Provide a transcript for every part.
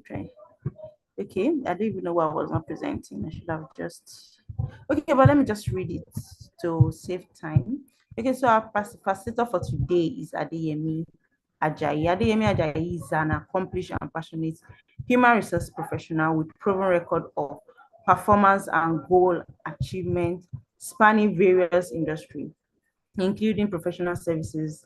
try. Okay, I don't even know why I was not presenting. I should have just. Okay, but let me just read it to save time. Okay, so our facilitator for today is Akinyemi Ajayi. Akinyemi Ajayi is an accomplished and passionate human resource professional with proven record of performance and goal achievement spanning various industries, including professional services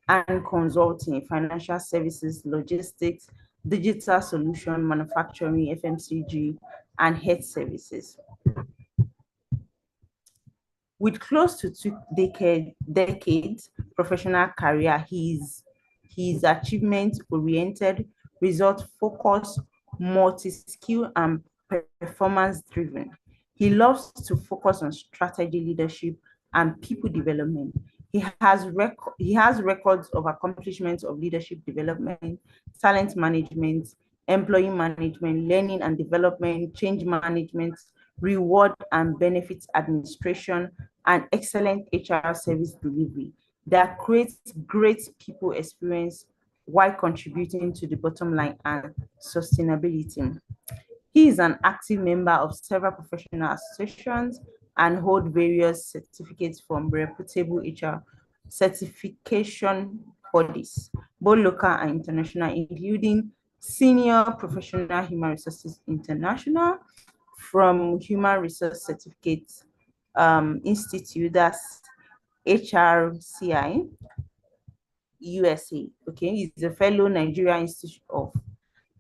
and consulting, financial services, logistics, digital solution, manufacturing, FMCG, and health services. With close to two decades professional career, his achievement-oriented, result-focused, multi-skill, and performance-driven. He loves to focus on strategy, leadership, and people development. He has records of accomplishments of leadership development, talent management, employee management, learning and development, change management, reward and benefits administration, and excellent HR service delivery that creates great people experience while contributing to the bottom line and sustainability. He is an active member of several professional associations and holds various certificates from reputable HR certification bodies, both local and international, including Senior Professional Human Resources International from Human Resource Certificate Institute, that's HRCI, USA. Okay, he's a fellow Nigeria Institute of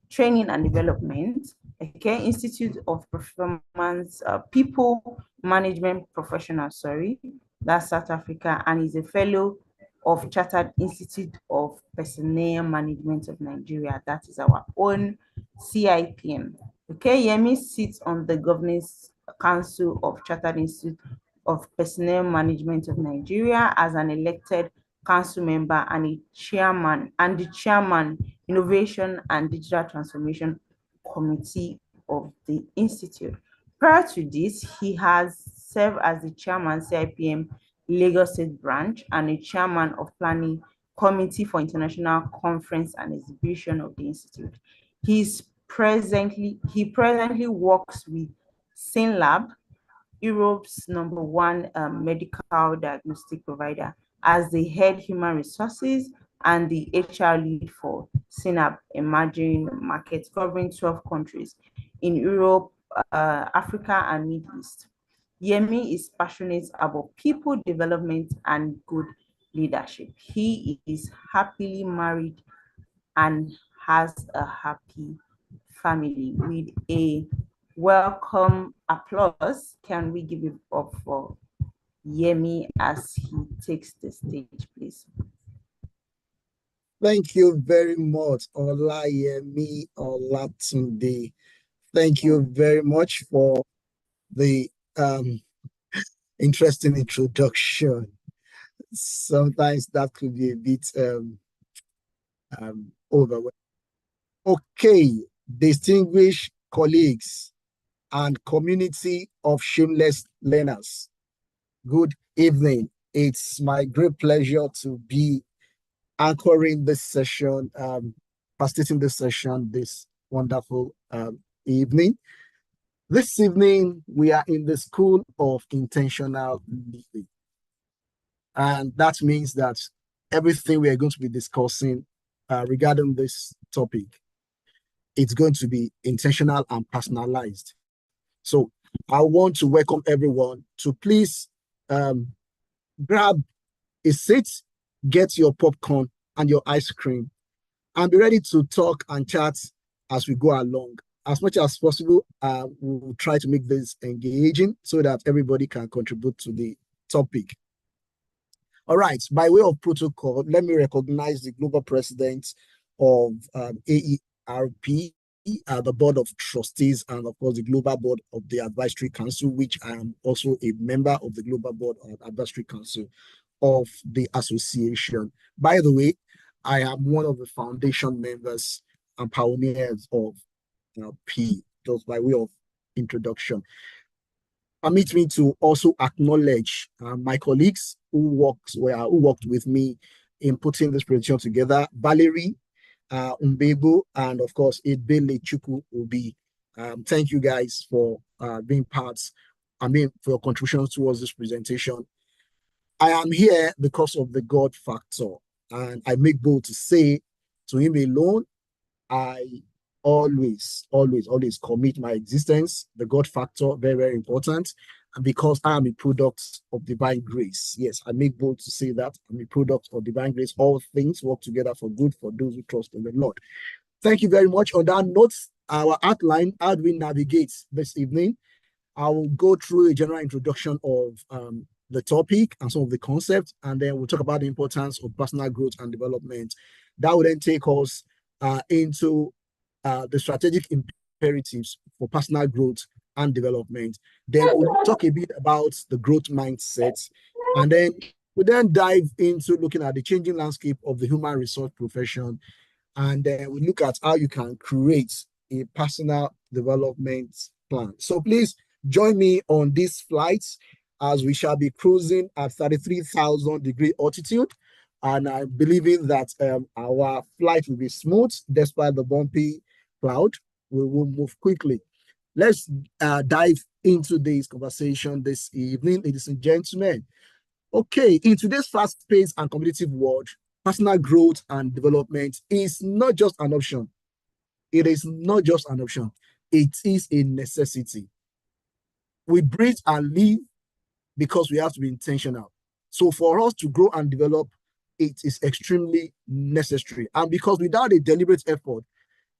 Training and Development, okay, Institute of Performance, People Management Professional, sorry, that's South Africa, and he's a fellow of Chartered Institute of Personnel Management of Nigeria, that is our own CIPM. Okay, Yemi sits on the Governance Council of Chartered Institute of Personnel Management of Nigeria as an elected council member and the chairman Innovation and Digital Transformation Committee of the Institute. Prior to this, he has served as the chairman CIPM Lagos State Branch and a chairman of Planning Committee for International Conference and Exhibition of the Institute. He presently works with Synlab, Europe's #1 medical diagnostic provider, as the head human resources and the HR lead for Synlab emerging markets covering 12 countries in Europe, Africa, and Middle East. Yemi is passionate about people development and good leadership. He is happily married and has a happy family. With a welcome applause, can we give it up for Yemi as he takes the stage, please? Thank you very much, Olayemi Olatunde. Thank you very much for the interesting introduction. Sometimes that could be a bit overwhelming. Okay, distinguished colleagues and community of shameless learners, good evening. It's my great pleasure to be anchoring this session, facilitating this session this wonderful evening. This evening, we are in the School of Intentional Living. And that means that everything we are going to be discussing regarding this topic, it's going to be intentional and personalized. So I want to welcome everyone to please grab a seat, get your popcorn and your ice cream, and be ready to talk and chat as we go along. As much as possible, we will try to make this engaging so that everybody can contribute to the topic. All right, by way of protocol, let me recognize the Global President of AERP, the Board of Trustees, and of course the Global Board of the Advisory Council, which I am also a member of the Global Board of Advisory Council of the association. By the way, I am one of the foundation members and pioneers of P, just by way of introduction. Permit me to also acknowledge my colleagues who worked with me in putting this presentation together. Valerie Umbebo, and of course, Edbele Chuku will be. Thank you guys for being parts. For your contributions towards this presentation. I am here because of the God factor, and I make bold to say, to Him alone, I always commit my existence. The God factor, very, very important. And because I am a product of divine grace. Yes, I make bold to say that I'm a product of divine grace. All things work together for good for those who trust in the Lord. Thank you very much. On that note, our outline, how do we navigate this evening? I will go through a general introduction of the topic and some of the concepts, and then we'll talk about the importance of personal growth and development. That will then take us into the strategic imperatives for personal growth and development. Then we'll talk a bit about the growth mindset, and then we'll then dive into looking at the changing landscape of the human resource profession, and then we look at how you can create a personal development plan. So please join me on this flight as we shall be cruising at 33,000 degree altitude. And I'm believing that our flight will be smooth despite the bumpy cloud. We will move quickly. Let's dive into this conversation this evening, ladies and gentlemen. Okay, in today's fast-paced and competitive world, personal growth and development is not just an option. It is not just an option. It is a necessity. We breathe and live because we have to be intentional. So for us to grow and develop, it is extremely necessary. And because without a deliberate effort,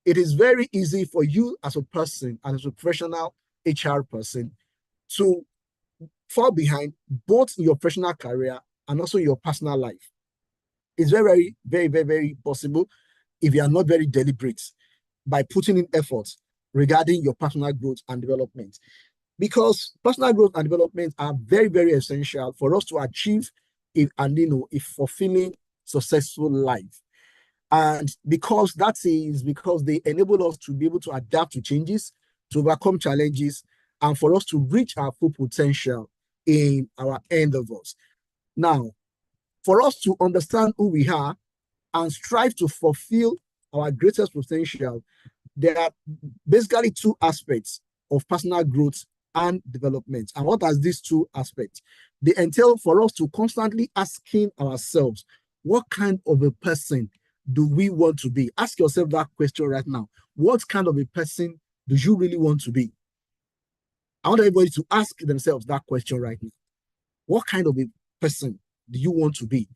it is very easy for you as a person and as a professional HR person to fall behind both in your professional career and also your personal life. It's very, very, very, very possible if you are not very deliberate by putting in effort regarding your personal growth and development. Because personal growth and development are very, very essential for us to achieve a fulfilling, successful life. And because they enable us to be able to adapt to changes, to overcome challenges, and for us to reach our full potential in our endeavors. Now, for us to understand who we are and strive to fulfill our greatest potential, there are basically two aspects of personal growth and development. And what are these two aspects? They entail for us to constantly asking ourselves, what kind of a person do we want to be? Ask yourself that question right now. What kind of a person do you really want to be? I want everybody to ask themselves that question right now. What kind of a person do you want to be?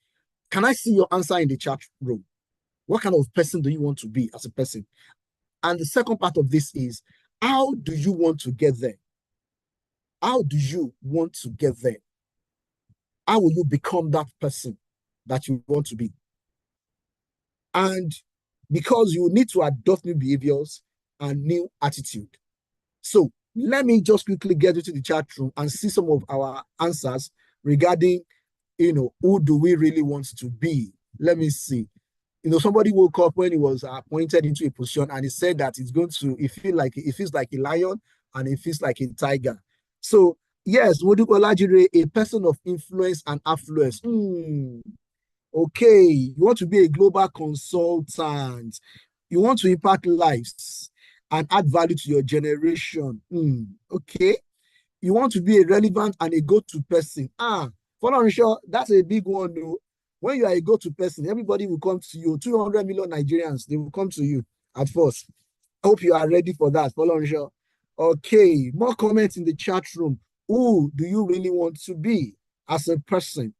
Can I see your answer in the chat room? What kind of person do you want to be as a person? And the second part of this is, how do you want to get there? How do you want to get there? How will you become that person that you want to be? And because you need to adopt new behaviors and new attitude. So let me just quickly get into the chat room and see some of our answers regarding, who do we really want to be? Let me see. Somebody woke up when he was appointed into a position and he said that it feels like a lion and it feels like a tiger. So yes, Moduko Lajire, a person of influence and affluence. Okay, you want to be a global consultant. You want to impact lives and add value to your generation. Okay. You want to be a relevant and a go-to person. For sure, that's a big one, though. When you are a go-to person, everybody will come to you. 200 million Nigerians, they will come to you at first. I hope you are ready for that. Sure. Okay, more comments in the chat room. Who do you really want to be as a person?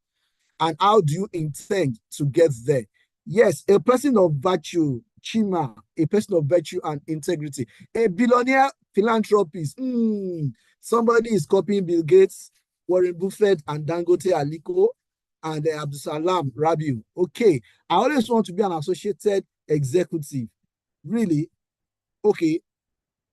And how do you intend to get there? Yes, a person of virtue, Chima, a person of virtue and integrity. A billionaire philanthropist. Somebody is copying Bill Gates, Warren Buffett, and Dangote Aliko, and Abdusalam Rabiu. Okay, I always want to be an associated executive. Really? Okay,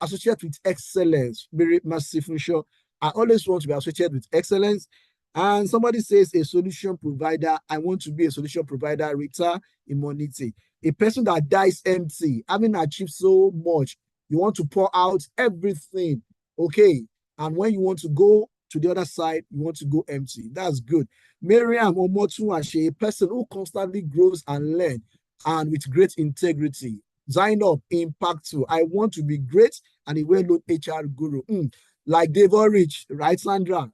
associated with excellence. Very massive, sure. I always want to be associated with excellence. And somebody says a solution provider. I want to be a solution provider. Rita Immunity. A person that dies empty, having achieved so much. You want to pour out everything. Okay. And when you want to go to the other side, you want to go empty. That's good. Miriam Omotu Ashe, a person who constantly grows and learns. and with great integrity. Sign up, impactful. I want to be great and a well-known HR guru. Like Devon Rich, right, Sandra?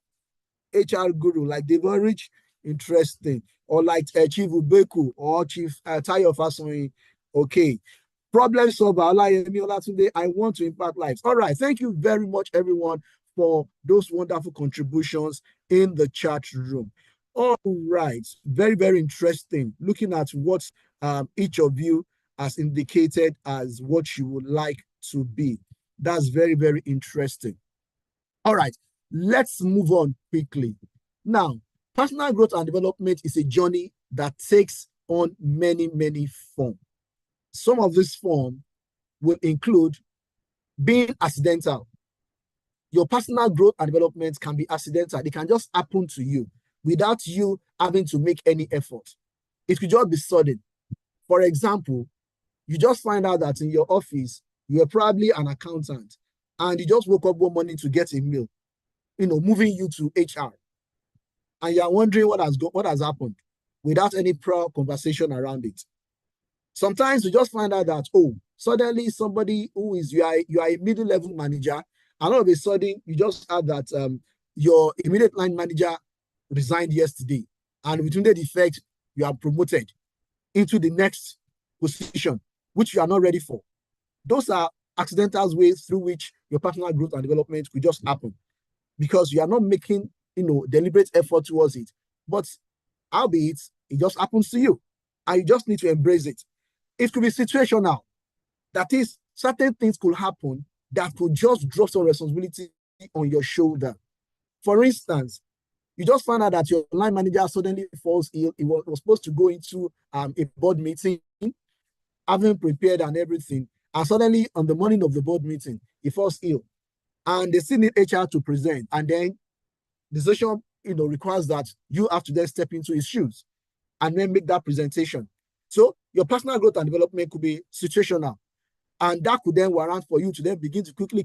HR guru, like Devon Rich, interesting. Or like Chief Ubeku or Chief Tayo Fasoni. Okay. Problem solver, I want to impact lives. All right. Thank you very much, everyone, for those wonderful contributions in the chat room. All right. Very, very interesting. Looking at what each of you has indicated as what you would like to be. That's very, very interesting. All right. Let's move on quickly. Now, personal growth and development is a journey that takes on many, many forms. Some of this form will include being accidental. Your personal growth and development can be accidental. They can just happen to you without you having to make any effort. It could just be sudden. For example, you just find out that in your office, you are probably an accountant and you just woke up one morning to get a meal, moving you to HR. And you're wondering what has happened without any prior conversation around it. Sometimes you just find out that, suddenly somebody who is, you are a middle-level manager, and all of a sudden you just heard that your immediate line manager resigned yesterday, and with immediate effect, you are promoted into the next position, which you are not ready for. Those are accidental ways through which your personal growth and development could just happen because you are not making, deliberate effort towards it. But albeit, it just happens to you, and you just need to embrace it. It could be situational. That is, certain things could happen that could just drop some responsibility on your shoulder. For instance, you just find out that your line manager suddenly falls ill. It was supposed to go into a board meeting, having prepared and everything. And suddenly, on the morning of the board meeting, he falls ill. And they still need HR to present. And then the decision, requires that you have to then step into his shoes and then make that presentation. So your personal growth and development could be situational. And that could then warrant for you to then begin to quickly,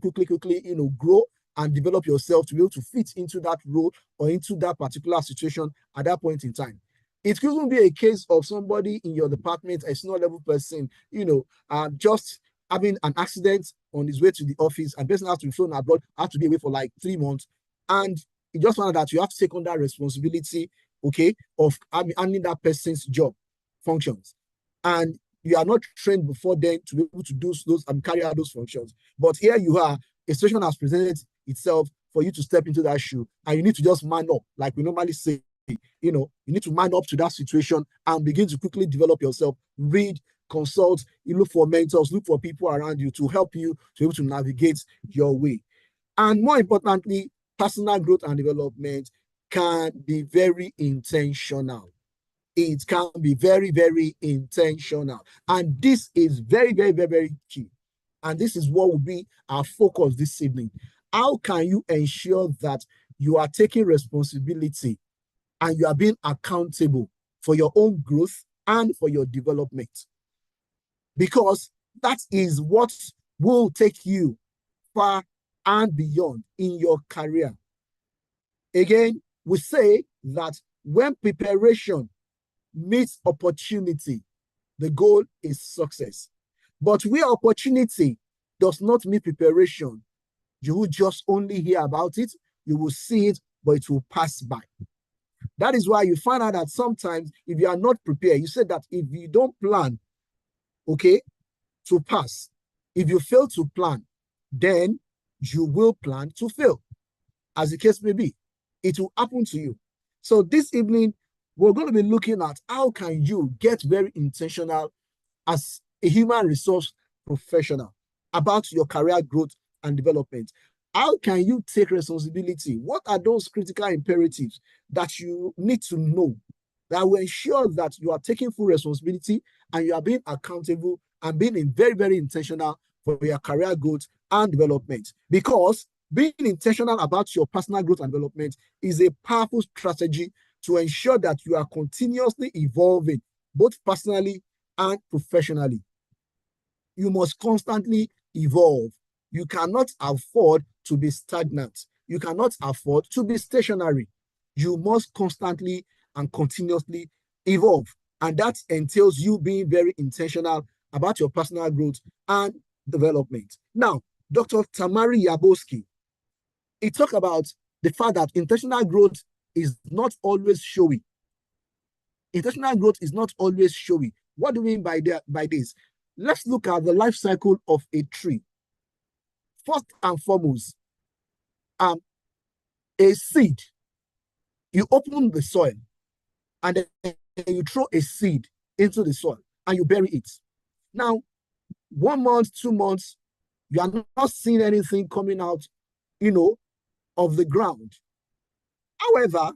grow and develop yourself to be able to fit into that role or into that particular situation at that point in time. It could even be a case of somebody in your department, a senior level person, just having an accident on his way to the office, and person has to be flown abroad, has to be away for like 3 months. And you just found out that you have to take on that responsibility, of handling that person's job functions. And you are not trained before then to be able to do those and carry out those functions. But here you are, a situation has presented itself for you to step into that shoe, and you need to just man up, like we normally say. You need to man up to that situation and begin to quickly develop yourself, read, consult, you look for mentors, look for people around you to help you to be able to navigate your way. And more importantly, personal growth and development can be very intentional. It can be very, very intentional. And this is very, very, very, very key. And this is what will be our focus this evening. How can you ensure that you are taking responsibility and you are being accountable for your own growth and for your development? Because that is what will take you far and beyond in your career. Again, we say that when preparation meets opportunity, the goal is success. But where opportunity does not meet preparation, you will just only hear about it, you will see it, but it will pass by. That is why you find out that sometimes if you are not prepared, you said that if you don't plan, to pass, if you fail to plan, then you will plan to fail. As the case may be, it will happen to you. So this evening, we're going to be looking at how can you get very intentional as a human resource professional about your career growth and development. How can you take responsibility? What are those critical imperatives that you need to know that will ensure that you are taking full responsibility and you are being accountable and being very, very intentional for your career growth and development? Because being intentional about your personal growth and development is a powerful strategy to ensure that you are continuously evolving, both personally and professionally. You must constantly evolve. You cannot afford to be stagnant. You cannot afford to be stationary. You must constantly and continuously evolve. And that entails you being very intentional about your personal growth and development. Now, Dr. Tamari Yabowski, he talked about the fact that intentional growth is not always showy. Intentional growth is not always showy. What do we mean by this? Let's look at the life cycle of a tree. First and foremost, a seed. You open the soil and then you throw a seed into the soil and you bury it. Now, 1 month, 2 months, you are not seeing anything coming out, of the ground. However,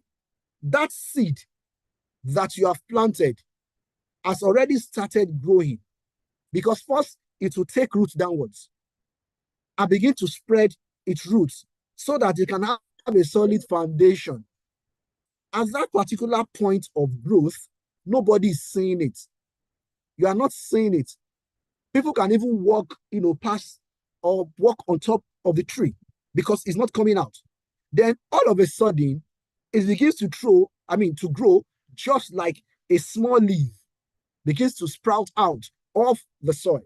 that seed that you have planted has already started growing, because first it will take root downwards and begin to spread its roots so that it can have a solid foundation. At that particular point of growth, nobody is seeing it. You are not seeing it. People can even walk, past or walk on top of the tree because it's not coming out. Then all of a sudden, it begins to grow just like a small leaf begins to sprout out of the soil.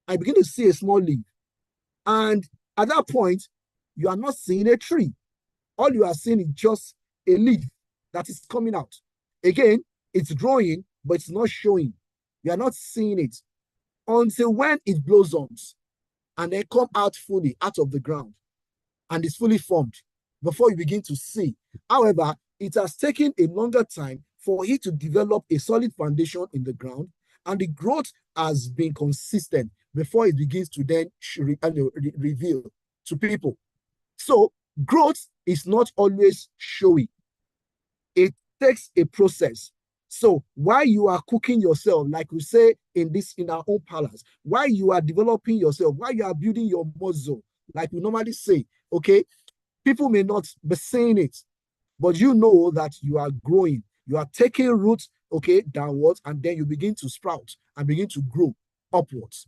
I begin to see a small leaf. And at that point, you are not seeing a tree. All you are seeing is just a leaf that is coming out. Again, it's growing, but it's not showing. You are not seeing it until when it blossoms and then come out fully out of the ground and is fully formed before you begin to see. However, it has taken a longer time for it to develop a solid foundation in the ground, and the growth has been consistent before it begins to then reveal to people. So growth is not always showy. It takes a process. So while you are cooking yourself, like we say in our own palace, while you are developing yourself, while you are building your muscle, like we normally say, okay, people may not be saying it, but you know that you are growing. You are taking roots, okay, downwards, and then you begin to sprout and begin to grow upwards.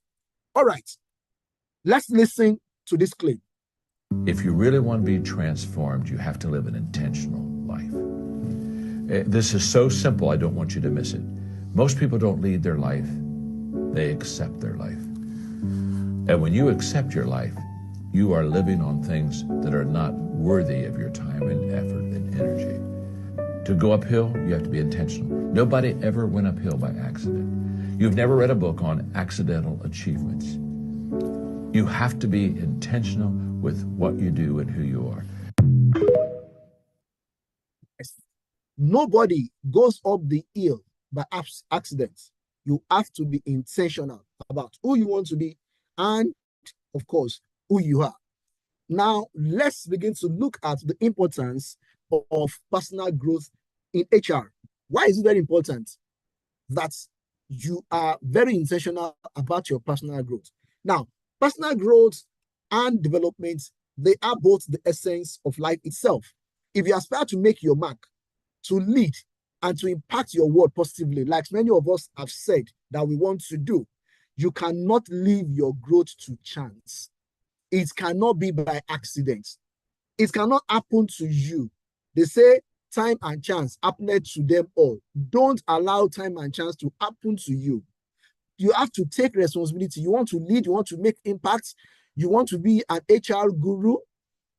All right, let's listen to this clip. If you really want to be transformed, you have to live an intentional life. This is so simple, I don't want you to miss it. Most people don't lead their life, they accept their life. And when you accept your life, you are living on things that are not worthy of your time and effort and energy. To go uphill, you have to be intentional. Nobody ever went uphill by accident. You've never read a book on accidental achievements. You have to be intentional with what you do and who you are. Nobody goes up the hill by accident. You have to be intentional about who you want to be and, of course, who you are. Now, let's begin to look at the importance of personal growth in HR. Why is it very important that you are very intentional about your personal growth? Now, personal growth and development, they are both the essence of life itself. If you aspire to make your mark, to lead, and to impact your world positively, like many of us have said that we want to do, you cannot leave your growth to chance. It cannot be by accident. It cannot happen to you. They say time and chance happened to them all. Don't allow time and chance to happen to you. You have to take responsibility. You want to lead, you want to make impacts, you want to be an HR guru,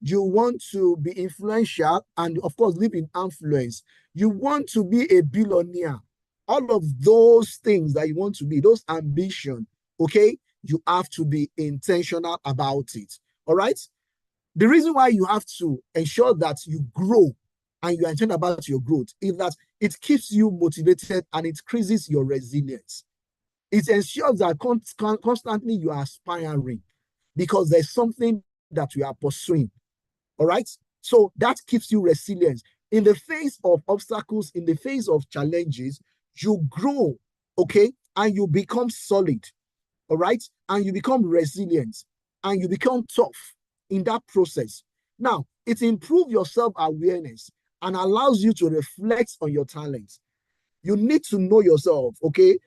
you want to be influential and, of course, live in influence. You want to be a billionaire. All of those things that you want to be, those ambition, okay? You have to be intentional about it, all right? The reason why you have to ensure that you grow and you are intentional about your growth is that it keeps you motivated and it increases your resilience. It ensures that constantly you are aspiring because there's something that you are pursuing, all right? So that keeps you resilient. In the face of obstacles, in the face of challenges, you grow, okay? And you become solid, all right? And you become resilient and you become tough in that process. Now, it improves your self-awareness and allows you to reflect on your talents. You need to know yourself, okay?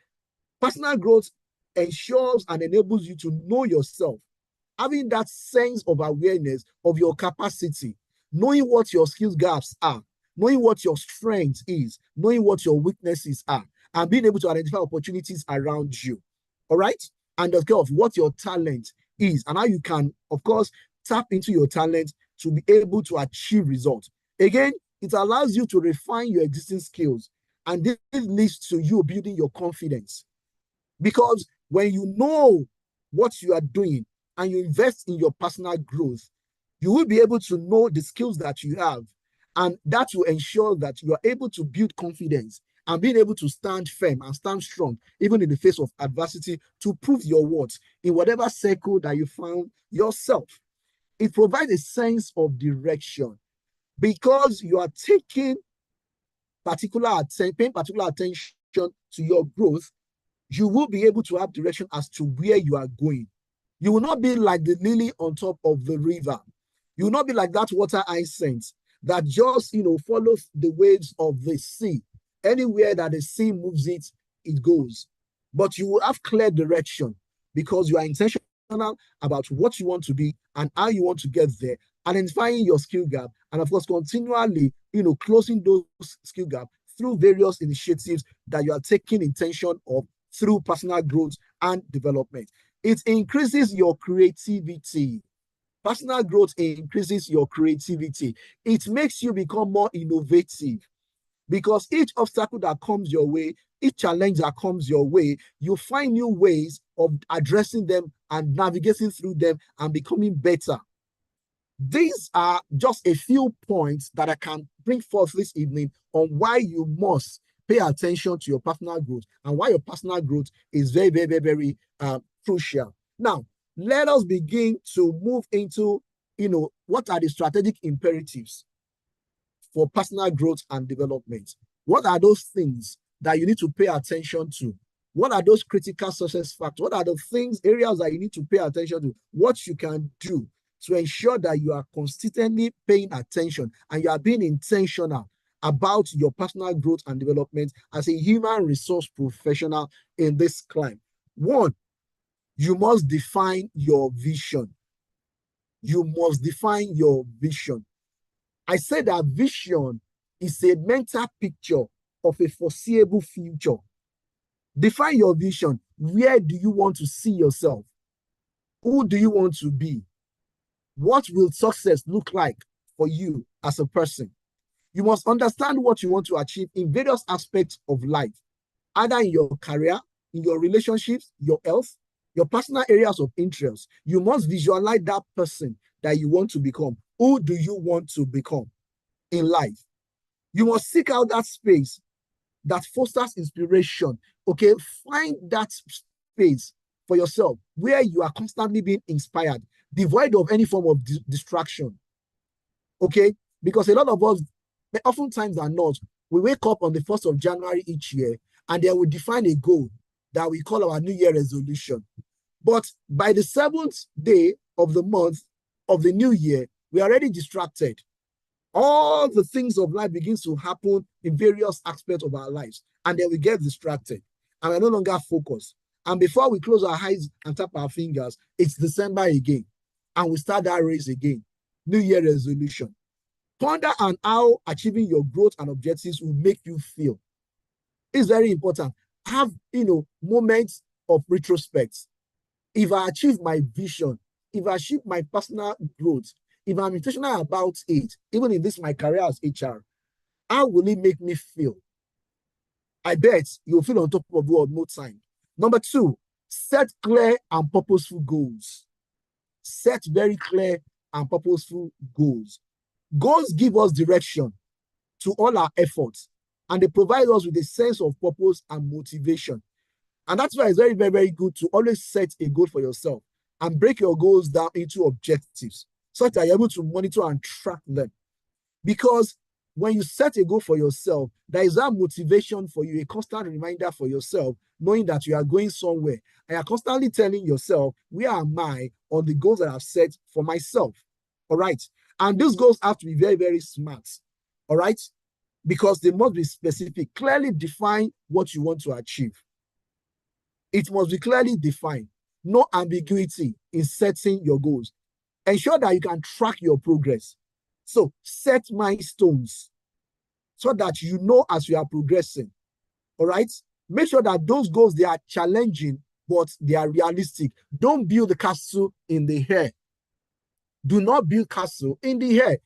Personal growth ensures and enables you to know yourself, having that sense of awareness of your capacity, knowing what your skills gaps are, knowing what your strength is, knowing what your weaknesses are, and being able to identify opportunities around you. All right. And of course, what your talent is and how you can, of course, tap into your talent to be able to achieve results. Again, it allows you to refine your existing skills, and this leads to you building your confidence. Because when you know what you are doing and you invest in your personal growth, you will be able to know the skills that you have, and that will ensure that you are able to build confidence and being able to stand firm and stand strong, even in the face of adversity, to prove your worth in whatever circle that you found yourself. It provides a sense of direction because you are paying particular attention to your growth. You will be able to have direction as to where you are going. You will not be like the lily on top of the river. You will not be like that water hyacinth that just, follows the waves of the sea. Anywhere that the sea moves it, it goes. But you will have clear direction because you are intentional about what you want to be and how you want to get there, identifying your skill gap, and of course, continually, closing those skill gaps through various initiatives that you are taking intention of through personal growth and development. It increases your creativity. Personal growth increases your creativity. It makes you become more innovative because each obstacle that comes your way, each challenge that comes your way, you find new ways of addressing them and navigating through them and becoming better. These are just a few points that I can bring forth this evening on why you must pay attention to your personal growth and why your personal growth is very, very, very, very crucial. Now, let us begin to move into, what are the strategic imperatives for personal growth and development? What are those things that you need to pay attention to? What are those critical success factors? What are the areas that you need to pay attention to? What you can do to ensure that you are consistently paying attention and you are being intentional about your personal growth and development as a human resource professional in this climate. One, you must define your vision. You must define your vision. I said that vision is a mental picture of a foreseeable future. Define your vision. Where do you want to see yourself? Who do you want to be? What will success look like for you as a person? You must understand what you want to achieve in various aspects of life, either in your career, in your relationships, your health, your personal areas of interest. You must visualize that person that you want to become. Who do you want to become in life? You must seek out that space that fosters inspiration. Okay, find that space for yourself where you are constantly being inspired, devoid of any form of distraction. Okay, because a lot of us, oftentimes are not, we wake up on the 1st of January each year and then we define a goal that we call our New Year resolution. But by the 7th day of the month of the new year, we are already distracted. All the things of life begins to happen in various aspects of our lives, and then we get distracted and we're no longer focused. And before we close our eyes and tap our fingers, it's December again, and we start that race again. New Year resolution. Ponder on how achieving your growth and objectives will make you feel. It's very important. Have, moments of retrospect. If I achieve my vision, if I achieve my personal growth, if I'm intentional about it, even in this my career as HR, how will it make me feel? I bet you'll feel on top of the world more time. Number 2, set clear and purposeful goals. Set very clear and purposeful goals. Goals give us direction to all our efforts, and they provide us with a sense of purpose and motivation. And that's why it's very, very, very good to always set a goal for yourself and break your goals down into objectives so that you're able to monitor and track them. Because when you set a goal for yourself, there is that motivation for you, a constant reminder for yourself, knowing that you are going somewhere. And you're constantly telling yourself, where am I on the goals that I've set for myself? All right. And those goals have to be very, very smart. All right. Because they must be specific. Clearly define what you want to achieve. It must be clearly defined. No ambiguity in setting your goals. Ensure that you can track your progress. So set milestones so that you know as you are progressing. All right. Make sure that those goals, they are challenging, but they are realistic. Don't build the castle in the air. Do not build castle in the air.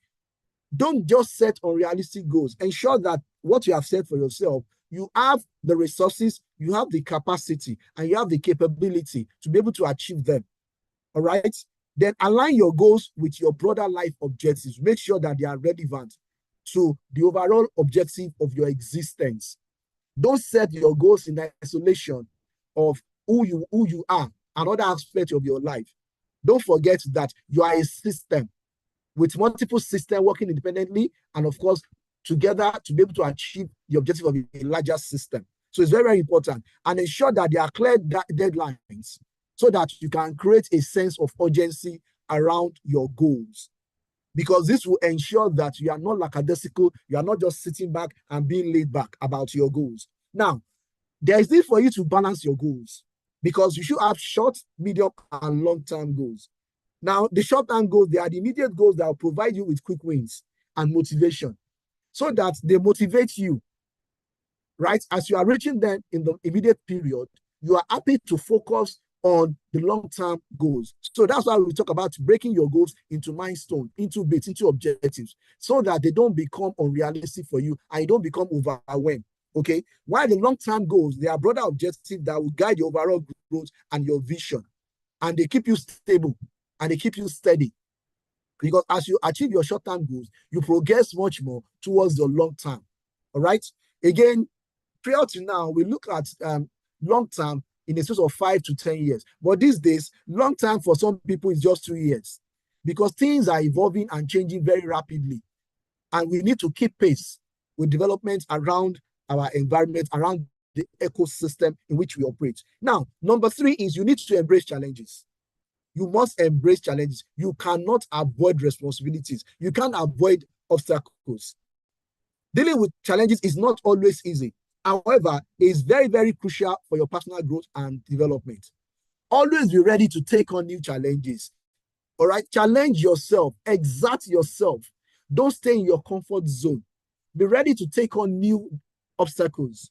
Don't just set unrealistic goals. Ensure that what you have set for yourself, you have the resources, you have the capacity, and you have the capability to be able to achieve them. All right? Then align your goals with your broader life objectives. Make sure that they are relevant to the overall objective of your existence. Don't set your goals in isolation of who you are, another aspect of your life. Don't forget that you are a system with multiple systems working independently, and of course, together to be able to achieve the objective of a larger system. So it's very, very important. And ensure that there are clear deadlines so that you can create a sense of urgency around your goals. Because this will ensure that you are not lackadaisical, you are not just sitting back and being laid back about your goals. Now, there is need for you to balance your goals because you should have short, medium, and long-term goals. Now, the short-term goals, they are the immediate goals that will provide you with quick wins and motivation so that they motivate you, right? As you are reaching them in the immediate period, you are happy to focus on the long-term goals. So that's why we talk about breaking your goals into milestones, into bits, into objectives, so that they don't become unrealistic for you and you don't become overwhelmed. Okay? While the long-term goals, they are broader objectives that will guide your overall growth and your vision. And they keep you stable and they keep you steady. Because as you achieve your short-term goals, you progress much more towards the long-term. All right? Again, prior to now, we look at long-term in a space of 5 to 10 years. But these days, long time for some people is just 2 years because things are evolving and changing very rapidly. And we need to keep pace with development around our environment, around the ecosystem in which we operate. Now, number 3 is you need to embrace challenges. You must embrace challenges. You cannot avoid responsibilities. You can't avoid obstacles. Dealing with challenges is not always easy. However, it's very, very crucial for your personal growth and development. Always be ready to take on new challenges. All right? Challenge yourself. Exert yourself. Don't stay in your comfort zone. Be ready to take on new obstacles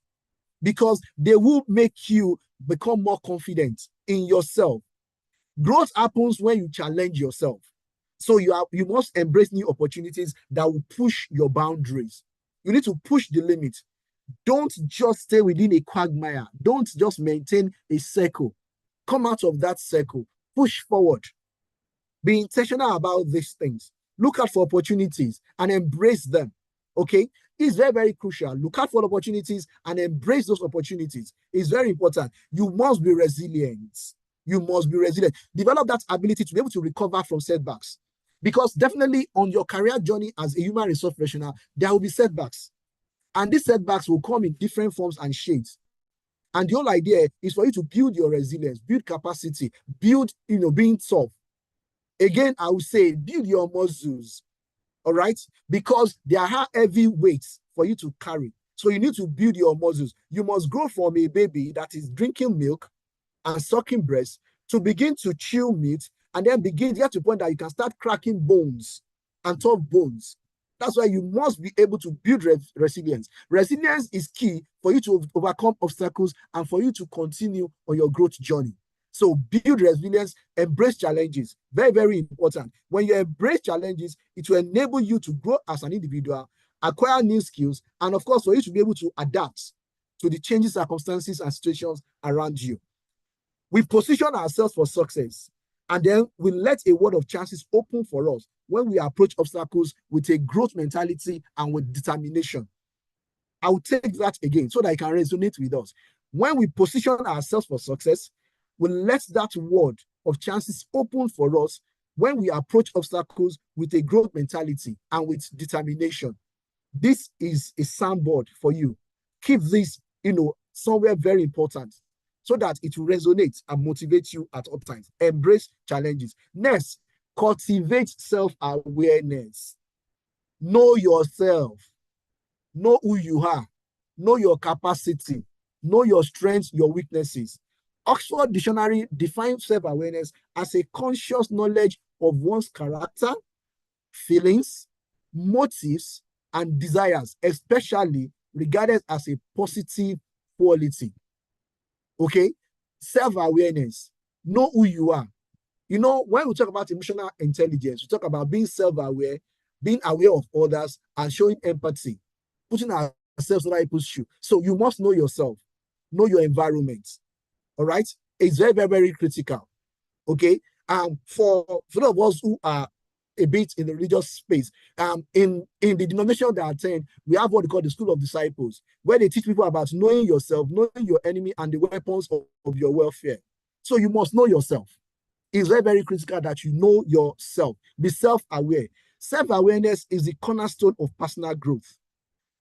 because they will make you become more confident in yourself. Growth happens when you challenge yourself. So you must embrace new opportunities that will push your boundaries. You need to push the limit. Don't just stay within a quagmire. Don't just maintain a circle. Come out of that circle. Push forward. Be intentional about these things. Look out for opportunities and embrace them. Okay? It's very, very crucial. Look out for opportunities and embrace those opportunities. It's very important. You must be resilient. You must be resilient. Develop that ability to be able to recover from setbacks. Because definitely on your career journey as a human resource professional, there will be setbacks. And these setbacks will come in different forms and shades. And the whole idea is for you to build your resilience, build capacity, build, being tough. Again, I would say build your muscles, all right? Because there are heavy weights for you to carry. So you need to build your muscles. You must grow from a baby that is drinking milk and sucking breast to begin to chew meat and then begin to get to the point that you can start cracking bones and tough bones. That's why you must be able to build resilience. Resilience is key for you to overcome obstacles and for you to continue on your growth journey. So build resilience, embrace challenges. Very, very important. When you embrace challenges, it will enable you to grow as an individual, acquire new skills, and of course, for you to be able to adapt to the changing circumstances and situations around you. We position ourselves for success, and then we let a world of chances open for us when we approach obstacles with a growth mentality and with determination. I will take that again so that it can resonate with us. When we position ourselves for success, we let that world of chances open for us when we approach obstacles with a growth mentality and with determination. This is a soundboard for you. Keep this, somewhere very important so that it will resonate and motivate you at all times. Embrace challenges. Next, cultivate self-awareness. Know yourself. Know who you are. Know your capacity. Know your strengths, your weaknesses. Oxford Dictionary defines self-awareness as a conscious knowledge of one's character, feelings, motives, and desires, especially regarded as a positive quality. Okay? Self-awareness. Know who you are. You know, when we talk about emotional intelligence, we talk about being self-aware, being aware of others, and showing empathy, putting ourselves in other people's shoes. So you must know yourself, know your environment. All right? It's very, very, very critical. Okay? For those of us who are a bit in the religious space, in the denomination that I attend, we have what we call the School of Disciples, where they teach people about knowing yourself, knowing your enemy, and the weapons of your welfare. So you must know yourself. It's very, very critical that you know yourself. Be self-aware. Self-awareness is the cornerstone of personal growth.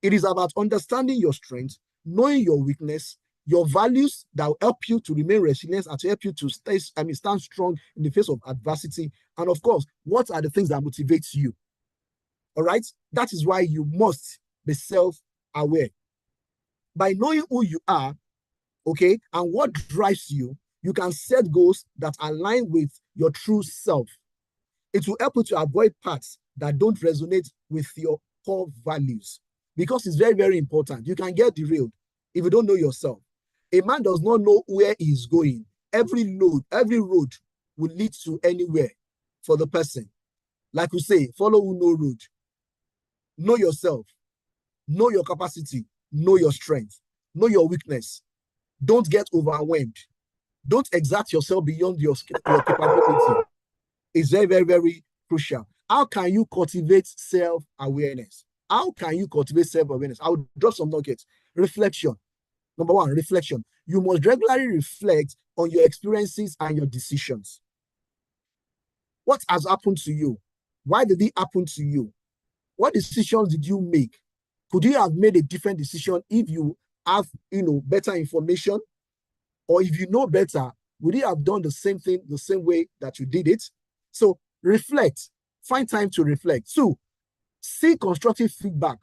It is about understanding your strengths, knowing your weakness, your values that will help you to remain resilient and to help you to stand strong in the face of adversity. And of course, what are the things that motivate you? All right? That is why you must be self-aware. By knowing who you are, okay, and what drives you, you can set goals that align with your true self. It will help you to avoid paths that don't resonate with your core values, because it's very, very important. You can get derailed if you don't know yourself. A man does not know where he is going. Every road will lead to anywhere for the person. Like we say, follow who know road. Know yourself. Know your capacity. Know your strength. Know your weakness. Don't get overwhelmed. Don't exert yourself beyond your capability. It's very, very, very crucial. How can you cultivate self-awareness? How can you cultivate self-awareness? I'll drop some nuggets. Reflection. Number one, reflection. You must regularly reflect on your experiences and your decisions. What has happened to you? Why did it happen to you? What decisions did you make? Could you have made a different decision if you have, better information? Or if you know better, would you have done the same thing the same way that you did it? So reflect. Find time to reflect. 2, seek constructive feedback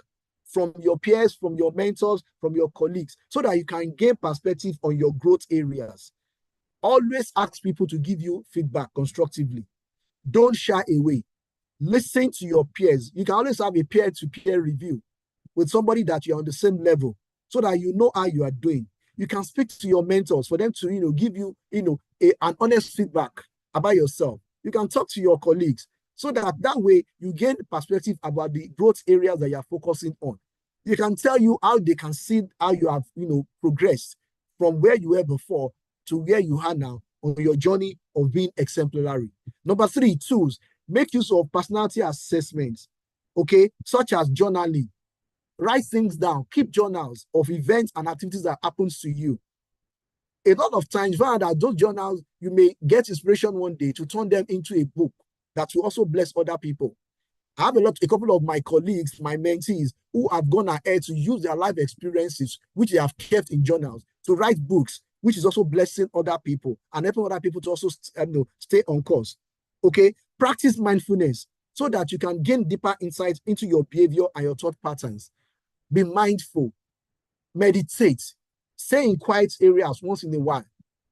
from your peers, from your mentors, from your colleagues, so that you can gain perspective on your growth areas. Always ask people to give you feedback constructively. Don't shy away. Listen to your peers. You can always have a peer-to-peer review with somebody that you're on the same level, so that you know how you are doing. You can speak to your mentors for them to, give you, an honest feedback about yourself. You can talk to your colleagues, so that way you gain perspective about the growth areas that you're focusing on. You can tell you how they can see how you have, progressed from where you were before to where you are now on your journey of being exemplary. Number 3, tools. Make use of personality assessments, okay, such as journaling. Write things down. Keep journals of events and activities that happens to you. A lot of times, you find that those journals, you may get inspiration one day to turn them into a book that will also bless other people. I have a couple of my colleagues, my mentees, who have gone ahead to use their life experiences, which they have kept in journals, to write books, which is also blessing other people and helping other people to also stay on course. Okay? Practice mindfulness so that you can gain deeper insights into your behavior and your thought patterns. Be mindful. Meditate. Stay in quiet areas once in a while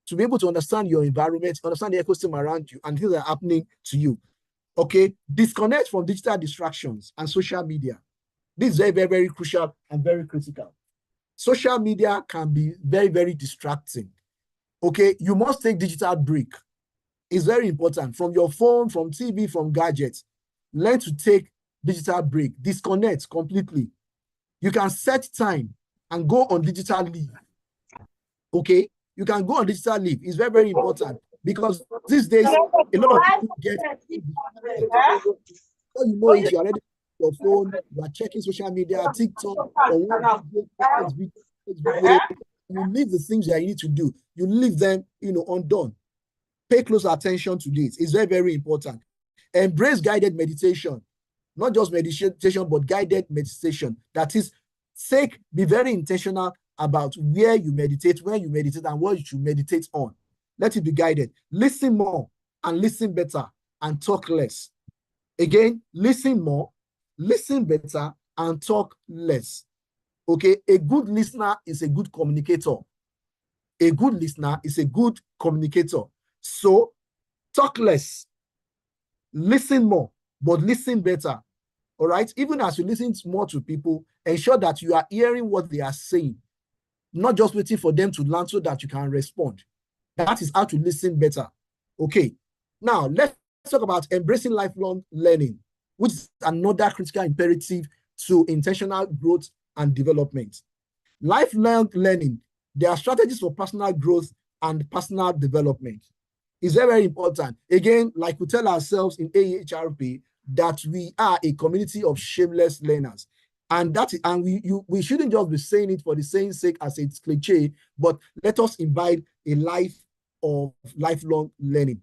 to be able to understand your environment, understand the ecosystem around you, and things that are happening to you. Okay? Disconnect from digital distractions and social media. This is very, very, very crucial and very critical. Social media can be very, very distracting. Okay? You must take digital break. It's very important. From your phone, from TV, from gadgets. Learn to take digital break. Disconnect completely. You can set time and go on digital leave. Okay? You can go on digital leave. It's very, very important, because these days, a lot of people get all you know is you're already on your phone, you are checking social media, TikTok, or one video. You leave the things that you need to do. You leave them, undone. Pay close attention to this. It's very, very important. Embrace guided meditation. Not just meditation, but guided meditation. That is, be very intentional about where you meditate, when you meditate, and what you should meditate on. Let it be guided. Listen more and listen better and talk less. Again, listen more, listen better, and talk less. Okay? A good listener is a good communicator. A good listener is a good communicator. So, talk less, listen more, but listen better. All right? Even as you listen more to people, ensure that you are hearing what they are saying. not just waiting for them to land so that you can respond. That is how to listen better. Okay. Now, let's talk about embracing lifelong learning, which is another critical imperative to intentional growth and development. Lifelong learning, there are strategies for personal growth and personal development. It's very, very important. Again, like we tell ourselves in AHRP, that we are a community of shameless learners. And we shouldn't just be saying it for the saying sake as it's cliche, but let us imbibe a life of lifelong learning.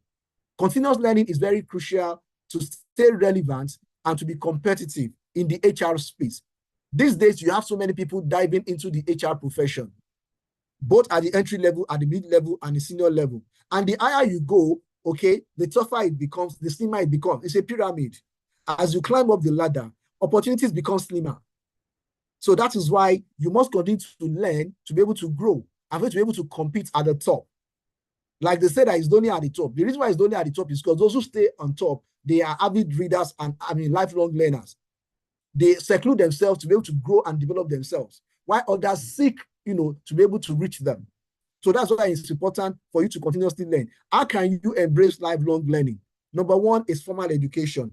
Continuous learning is very crucial to stay relevant and to be competitive in the HR space. These days, you have so many people diving into the HR profession, both at the entry level, at the mid level, and the senior level. And the higher you go, okay, the tougher it becomes, the slimmer it becomes. It's a pyramid. As you climb up the ladder, opportunities become slimmer. So that is why you must continue to learn to be able to grow and to be able to compete at the top. Like they said, that it's only at the top. The reason why it's only at the top is because those who stay on top, they are avid readers and lifelong learners. They seclude themselves to be able to grow and develop themselves, while others seek, to be able to reach them. So that's why it's important for you to continuously learn. How can you embrace lifelong learning? Number one is formal education.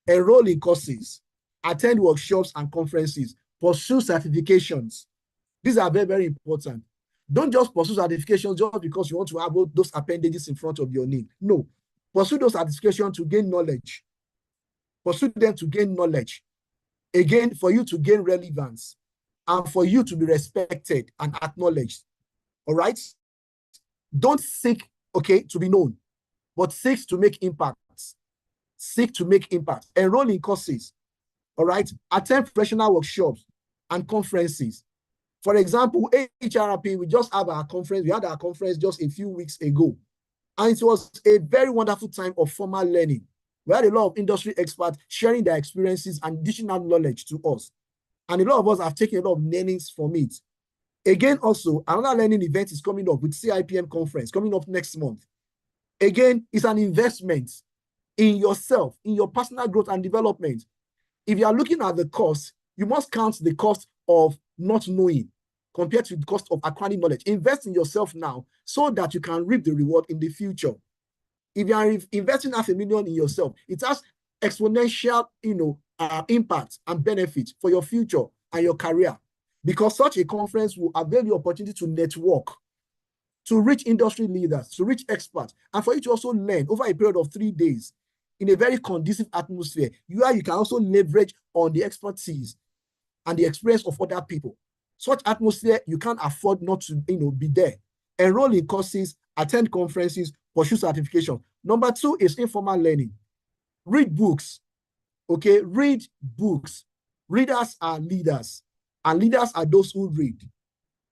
Enroll in courses, attend workshops and conferences, pursue certifications. These are very, very important. Don't just pursue certifications just because you want to have those appendages in front of your name. No. Pursue those certifications to gain knowledge. Pursue them to gain knowledge. Again, for you to gain relevance and for you to be respected and acknowledged. All right? Don't seek, to be known, but seek to make impacts. Seek to make impact. Enroll in courses. All right? Attend professional workshops and conferences. For example, HRP, we just have our conference. We had our conference just a few weeks ago. And it was a very wonderful time of formal learning. We had a lot of industry experts sharing their experiences and dishing out knowledge to us. And a lot of us have taken a lot of learnings from it. Again, also, another learning event is coming up with CIPM conference coming up next month. Again, it's an investment in yourself, in your personal growth and development. If you are looking at the cost, you must count the cost of not knowing compared to the cost of acquiring knowledge. Invest in yourself now so that you can reap the reward in the future. If you are investing $500,000 in yourself, it has exponential, impact and benefit for your future and your career, because such a conference will avail you opportunity to network, to reach industry leaders, to reach experts, and for you to also learn over a period of 3 days in a very conducive atmosphere. You can also leverage on the expertise and the experience of other people. Such atmosphere, you can't afford not to, be there. Enroll in courses, attend conferences, pursue certification. Number 2 is informal learning. Read books. Okay, read books. Readers are leaders, and leaders are those who read.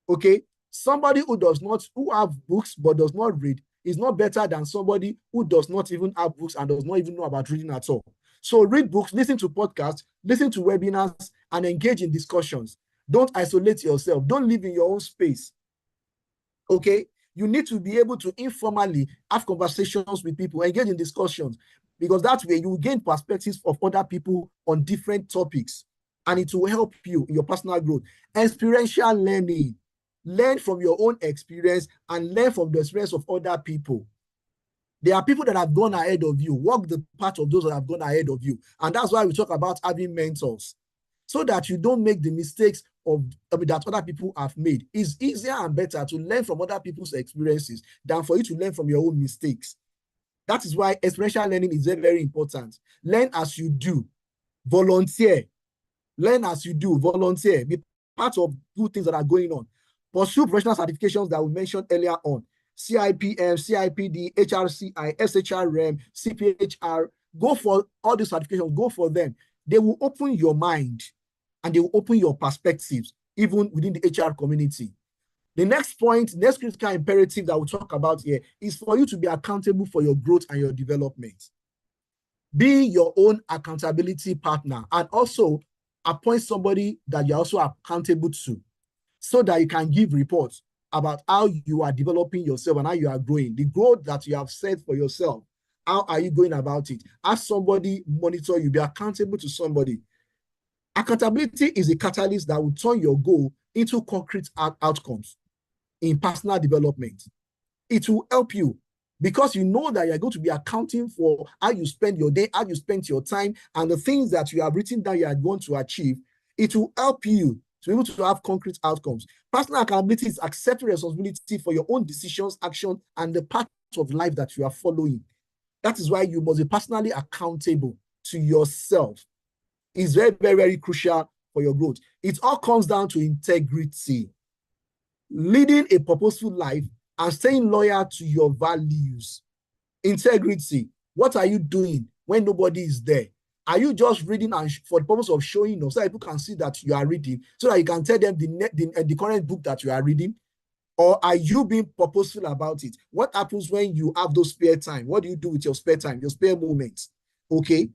Okay, somebody who have books but does not read is not better than somebody who does not even have books and does not even know about reading at all. So read books, listen to podcasts, listen to webinars, and engage in discussions. Don't isolate yourself. Don't live in your own space. Okay? You need to be able to informally have conversations with people, engage in discussions, because that way you will gain perspectives of other people on different topics, and it will help you in your personal growth. Experiential learning. Learn from your own experience and learn from the experience of other people. There are people that have gone ahead of you. Walk the path of those that have gone ahead of you. And that's why we talk about having mentors, so that you don't make the mistakes that other people have made. It's easier and better to learn from other people's experiences than for you to learn from your own mistakes. That is why experiential learning is very, very important. Learn as you do. Volunteer. Learn as you do. Volunteer. Be part of good things that are going on. Pursue professional certifications that we mentioned earlier on. CIPM, CIPD, HRCI, SHRM, CPHR. Go for all these certifications. Go for them. They will open your mind and they will open your perspectives, even within the HR community. The next point, next critical imperative that we'll talk about here is for you to be accountable for your growth and your development. Be your own accountability partner, and also appoint somebody that you're also accountable to, so that you can give reports about how you are developing yourself and how you are growing. The growth that you have set for yourself, how are you going about it? Have somebody monitor you, be accountable to somebody. Accountability is a catalyst that will turn your goal into concrete outcomes. in personal development. It will help you because you know that you're going to be accounting for how you spend your day, how you spend your time, and the things that you have written down you are going to achieve. It will help you to be able to have concrete outcomes. Personal accountability is accepting responsibility for your own decisions, actions, and the path of life that you are following. That is why you must be personally accountable to yourself. It's very, very, very crucial for your growth. It all comes down to integrity. Leading a purposeful life and staying loyal to your values. Integrity. What are you doing when nobody is there? Are you just reading and for the purpose of showing so that people can see that you are reading, so that you can tell them the current book that you are reading? Or are you being purposeful about it? What happens when you have those spare time? What do you do with your spare time, your spare moments? Okay.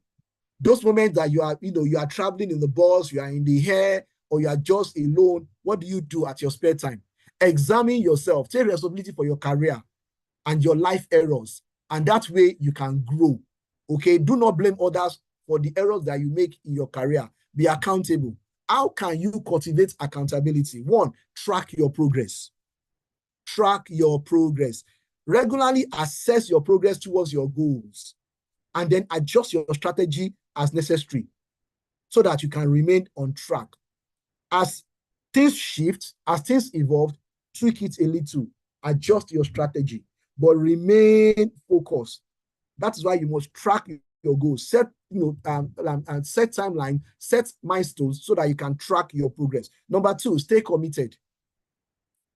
Those moments that you are traveling in the bus, you are in the air, or you are just alone, what do you do at your spare time? Examine yourself, take responsibility for your career and your life errors, and that way you can grow. Okay, do not blame others for the errors that you make in your career. Be accountable. How can you cultivate accountability? One, track your progress. Track your progress. Regularly assess your progress towards your goals, and then adjust your strategy as necessary so that you can remain on track. As things shift, as things evolve, tweak it a little, adjust your strategy, but remain focused. That is why you must track your goals, set set timeline, set milestones so that you can track your progress. Number two, stay committed.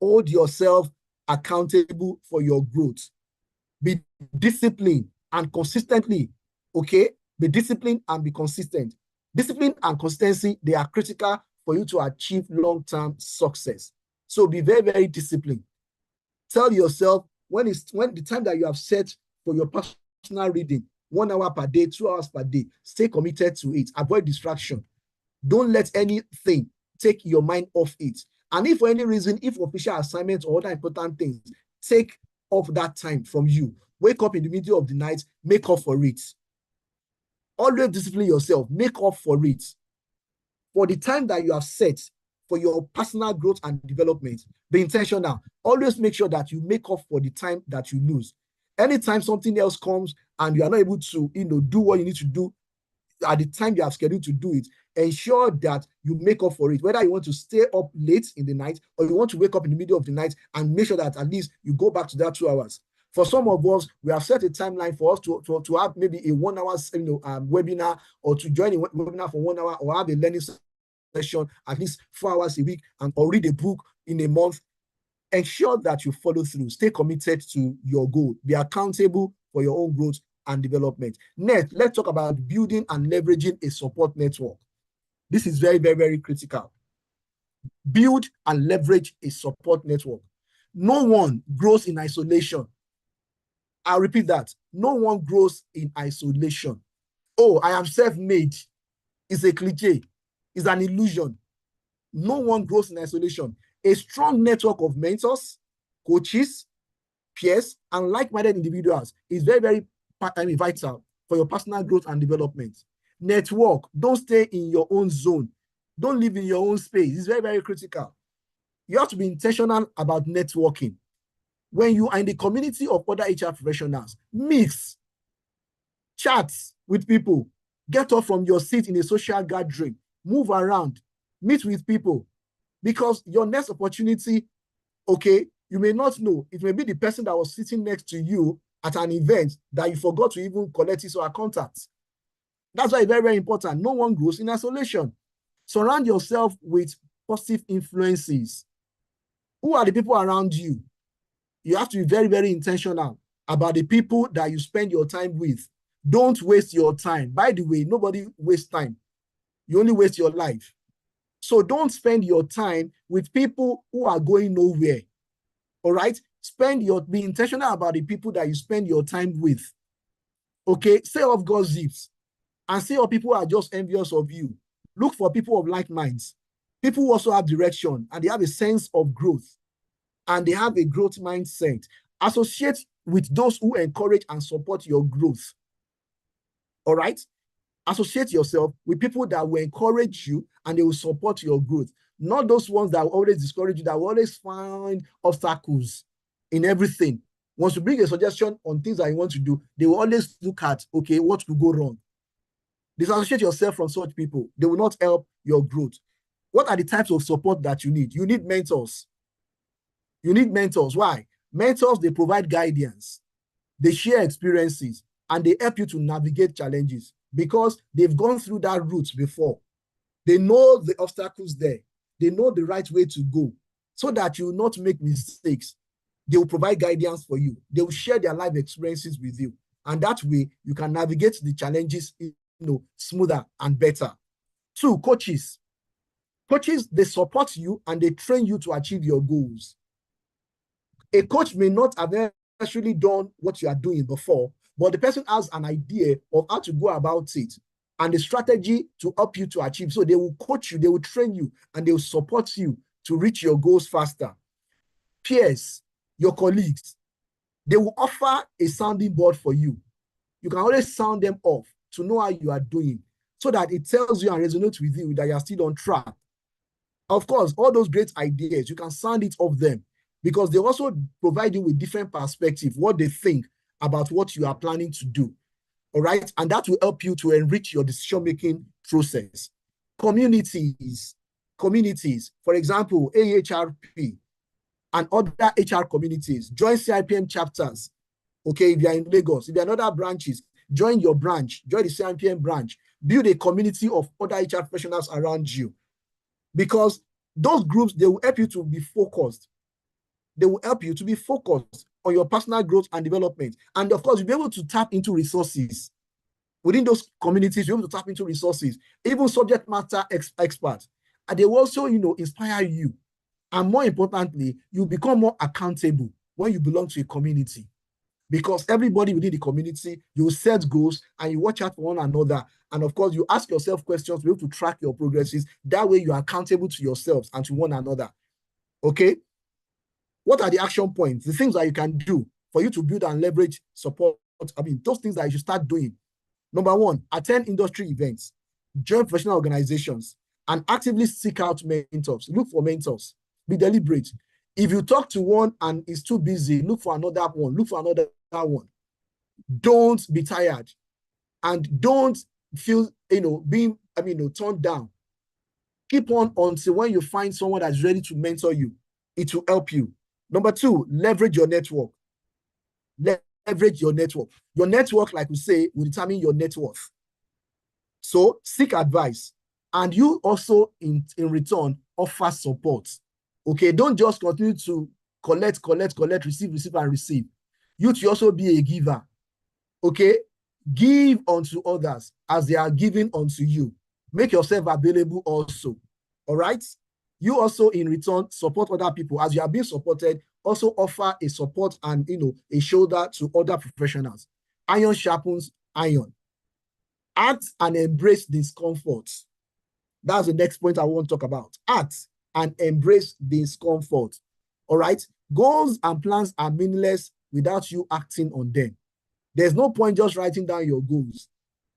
Hold yourself accountable for your growth. Be disciplined and consistently, okay? Be disciplined and be consistent. Discipline and consistency, they are critical for you to achieve long-term success. So be very, very disciplined. Tell yourself when the time that you have set for your personal reading, 1 hour per day, 2 hours per day, stay committed to it. Avoid distraction. Don't let anything take your mind off it. And if for any reason, if official assignments or other important things take off that time from you, wake up in the middle of the night, make up for it. Always discipline yourself, make up for it. For the time that you have set for your personal growth and development, be intentional. Always make sure that you make up for the time that you lose. Anytime something else comes and you are not able to, do what you need to do at the time you have scheduled to do it, ensure that you make up for it. Whether you want to stay up late in the night or you want to wake up in the middle of the night, and make sure that at least you go back to that 2 hours. For some of us, we have set a timeline for us to have maybe a 1 hour webinar, or to join a webinar for 1 hour, or have a learning session at least 4 hours a week, or read a book in a month. Ensure that you follow through. Stay committed to your goal. Be accountable for your own growth and development. Next, let's talk about building and leveraging a support network. This is very, very, very critical. Build and leverage a support network. No one grows in isolation. I'll repeat that. No one grows in isolation. Oh, I am self-made. It's a cliche. It's an illusion. No one grows in isolation. A strong network of mentors, coaches, peers, and like-minded individuals is very, very vital for your personal growth and development. Network. Don't stay in your own zone. Don't live in your own space. It's very, very critical. You have to be intentional about networking. When you are in the community of other HR professionals, mix, chat with people, get up from your seat in a social gathering, move around, meet with people, because your next opportunity, okay, you may not know. It may be the person that was sitting next to you at an event that you forgot to even collect his or her contacts. That's why it's very, very important. No one grows in isolation. Surround yourself with positive influences. Who are the people around you? You have to be very, very intentional about the people that you spend your time with. Don't waste your time. By the way, nobody wastes time. You only waste your life. So don't spend your time with people who are going nowhere. All right? Be intentional about the people that you spend your time with. Okay? Say off gossips and say off people who are just envious of you. Look for people of like minds. People who also have direction and they have a sense of growth and they have a growth mindset. Associate with those who encourage and support your growth. All right? Associate yourself with people that will encourage you and they will support your growth. not those ones that will always discourage you, that will always find obstacles in everything. Once you bring a suggestion on things that you want to do, they will always look at, okay, what could go wrong? Disassociate yourself from such people. They will not help your growth. What are the types of support that you need? You need mentors. You need mentors. Why? Mentors, they provide guidance. They share experiences and they help you to navigate challenges because they've gone through that route before. They know the obstacles there. They know the right way to go so that you will not make mistakes. They will provide guidance for you. They will share their life experiences with you. And that way, you can navigate the challenges, smoother and better. 2, coaches. Coaches, they support you and they train you to achieve your goals. A coach may not have actually done what you are doing before, but the person has an idea of how to go about it and the strategy to help you to achieve. So they will coach you, they will train you, and they will support you to reach your goals faster. Peers, your colleagues, they will offer a sounding board for you. You can always sound them off to know how you are doing so that it tells you and resonates with you that you are still on track. Of course, all those great ideas, you can sound it off them because they also provide you with different perspectives, what they think about what you are planning to do. All right. And that will help you to enrich your decision-making process. Communities, for example, AHRP and other HR communities, join CIPM chapters. Okay, if you're in Lagos, if you're in other branches, join your branch, join the CIPM branch, build a community of other HR professionals around you. Because those groups, they will help you to be focused. They will help you to be focused on your personal growth and development. And of course, you'll be able to tap into resources. Within those communities, you're able to tap into resources, even subject matter experts. And they will also, inspire you. And more importantly, you become more accountable when you belong to a community. Because everybody within the community, you set goals and you watch out for one another. And of course, you ask yourself questions to be able to track your progresses. That way, you are accountable to yourselves and to one another. Okay? What are the action points? The things that you can do for you to build and leverage support. Those things that you should start doing. Number 1, attend industry events, join professional organizations, and actively seek out mentors. Look for mentors. Be deliberate. If you talk to one and is too busy, look for another one. Look for another one. Don't be tired. And don't feel, being, turned down. Keep on until when you find someone that's ready to mentor you. It will help you. Number 2, leverage your network. Leverage your network. Your network, like we say, will determine your net worth. So seek advice. And you also, in return, offer support. Okay, don't just continue to collect, receive, and receive. You to also be a giver. Okay, give unto others as they are giving unto you. Make yourself available also. All right. You also, in return, support other people as you are being supported. Also offer a support and a shoulder to other professionals. Iron sharpens iron. Act and embrace discomfort. That's the next point I want to talk about. Act and embrace discomfort. All right. Goals and plans are meaningless without you acting on them. There's no point just writing down your goals.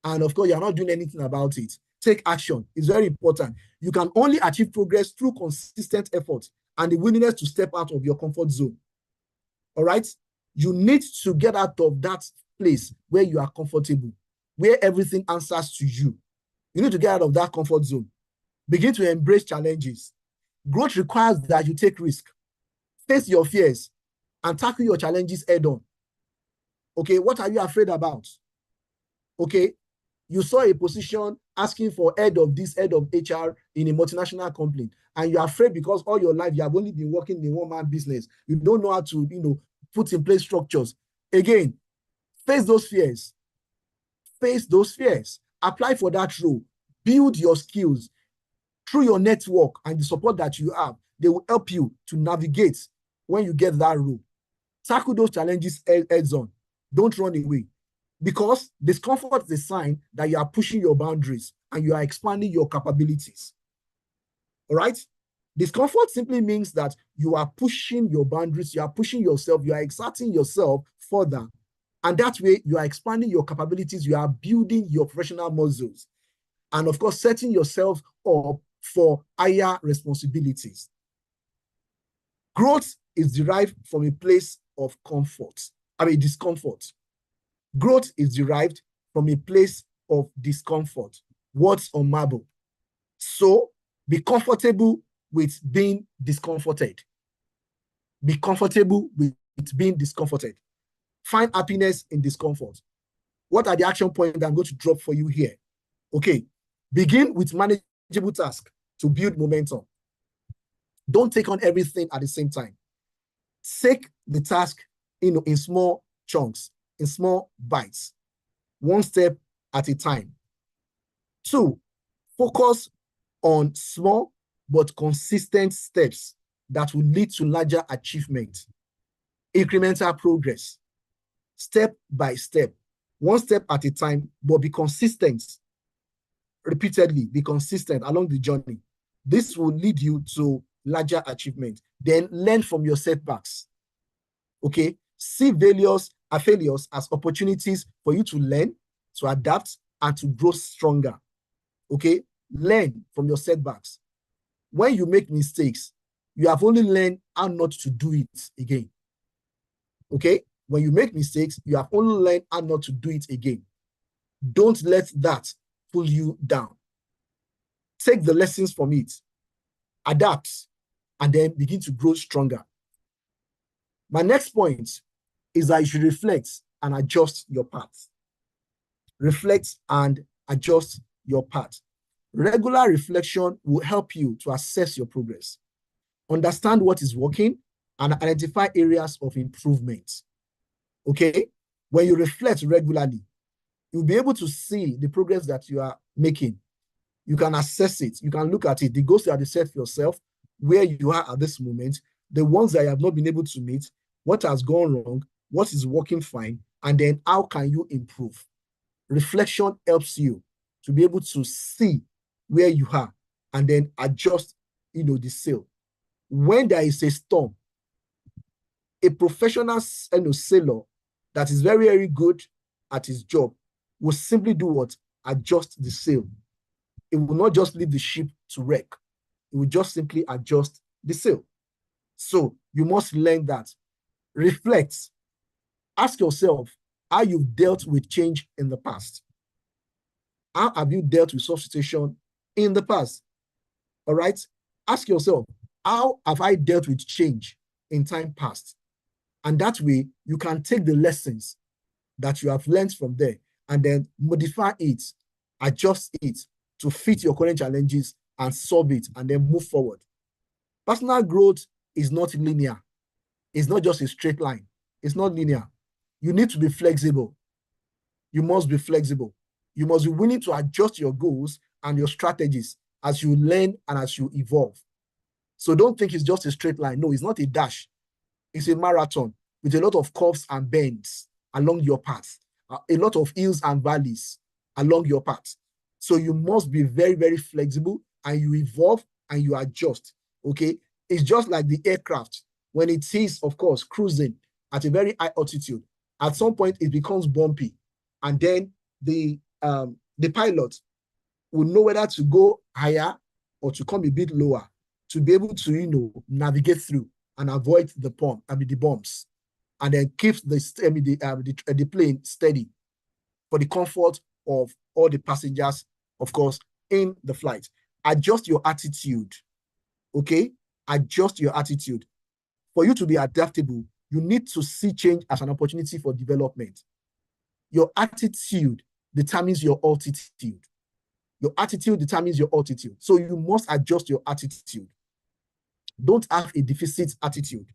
And of course, you're not doing anything about it. Take action. It's very important. You can only achieve progress through consistent effort and the willingness to step out of your comfort zone. All right. You need to get out of that place where you are comfortable, where everything answers to you. You need to get out of that comfort zone. Begin to embrace challenges. Growth requires that you take risk, face your fears, and tackle your challenges head on. Okay, what are you afraid about? Okay, you saw a position asking for head of this, head of HR in a multinational company, and you're afraid because all your life you have only been working in one-man business. You don't know how to, put in place structures. Again, face those fears. Face those fears. Apply for that role. Build your skills. Through your network and the support that you have, they will help you to navigate when you get that role. Tackle those challenges heads on. Don't run away. Because discomfort is a sign that you are pushing your boundaries and you are expanding your capabilities. All right? Discomfort simply means that you are pushing your boundaries, you are pushing yourself, you are exerting yourself further. And that way, you are expanding your capabilities, you are building your professional muscles. And of course, setting yourself up for higher responsibilities. Growth is derived from a place of discomfort. Growth is derived from a place of discomfort. Words on marble. So be comfortable with being discomforted. Be comfortable with being discomforted. Find happiness in discomfort. What are the action points I'm going to drop for you here? Okay, begin with manageable tasks to build momentum. Don't take on everything at the same time. Take the task in small chunks, in small bites, one step at a time. 2, focus on small but consistent steps that will lead to larger achievement. Incremental progress, step by step, one step at a time, but be consistent repeatedly, be consistent along the journey. This will lead you to larger achievement. Then learn from your setbacks. Okay, see failures as opportunities for you to learn, to adapt, and to grow stronger. Okay, learn from your setbacks. When you make mistakes, you have only learned how not to do it again. Okay, when you make mistakes, you have only learned how not to do it again. Don't let that pull you down. Take the lessons from it, adapt, and then begin to grow stronger. My next point is that you should reflect and adjust your path. Reflect and adjust your path. Regular reflection will help you to assess your progress, understand what is working, and identify areas of improvement. Okay? When you reflect regularly, you'll be able to see the progress that you are making. You can assess it. You can look at it. The goals that you set for yourself, where you are at this moment, the ones that you have not been able to meet, what has gone wrong, what is working fine, and then how can you improve? Reflection helps you to be able to see where you are and then adjust, the sail. When there is a storm, a professional sailor that is very, very good at his job will simply do what? Adjust the sail. It will not just leave the ship to wreck. It will just simply adjust the sail. So you must learn that. Reflect. Ask yourself how you've dealt with change in the past. How have you dealt with such situation in the past? All right? Ask yourself, how have I dealt with change in time past? And that way, you can take the lessons that you have learned from there and then modify it, adjust it to fit your current challenges and solve it and then move forward. Personal growth is not linear. It's not just a straight line. It's not linear. You need to be flexible. You must be flexible. You must be willing to adjust your goals and your strategies as you learn and as you evolve. So don't think it's just a straight line. No, it's not a dash. It's a marathon with a lot of curves and bends along your path, a lot of hills and valleys along your path. So you must be very, very flexible and you evolve and you adjust, okay? It's just like the aircraft. When it is, of course, cruising at a very high altitude, at some point it becomes bumpy. And then the pilot will know whether to go higher or to come a bit lower to be able to, navigate through and avoid the bumps, and then keep the plane steady for the comfort of all the passengers, of course, in the flight. Adjust your attitude, okay? Adjust your attitude. For you to be adaptable, you need to see change as an opportunity for development. Your attitude determines your altitude. Your attitude determines your altitude. So you must adjust your attitude. Don't have a deficit attitude.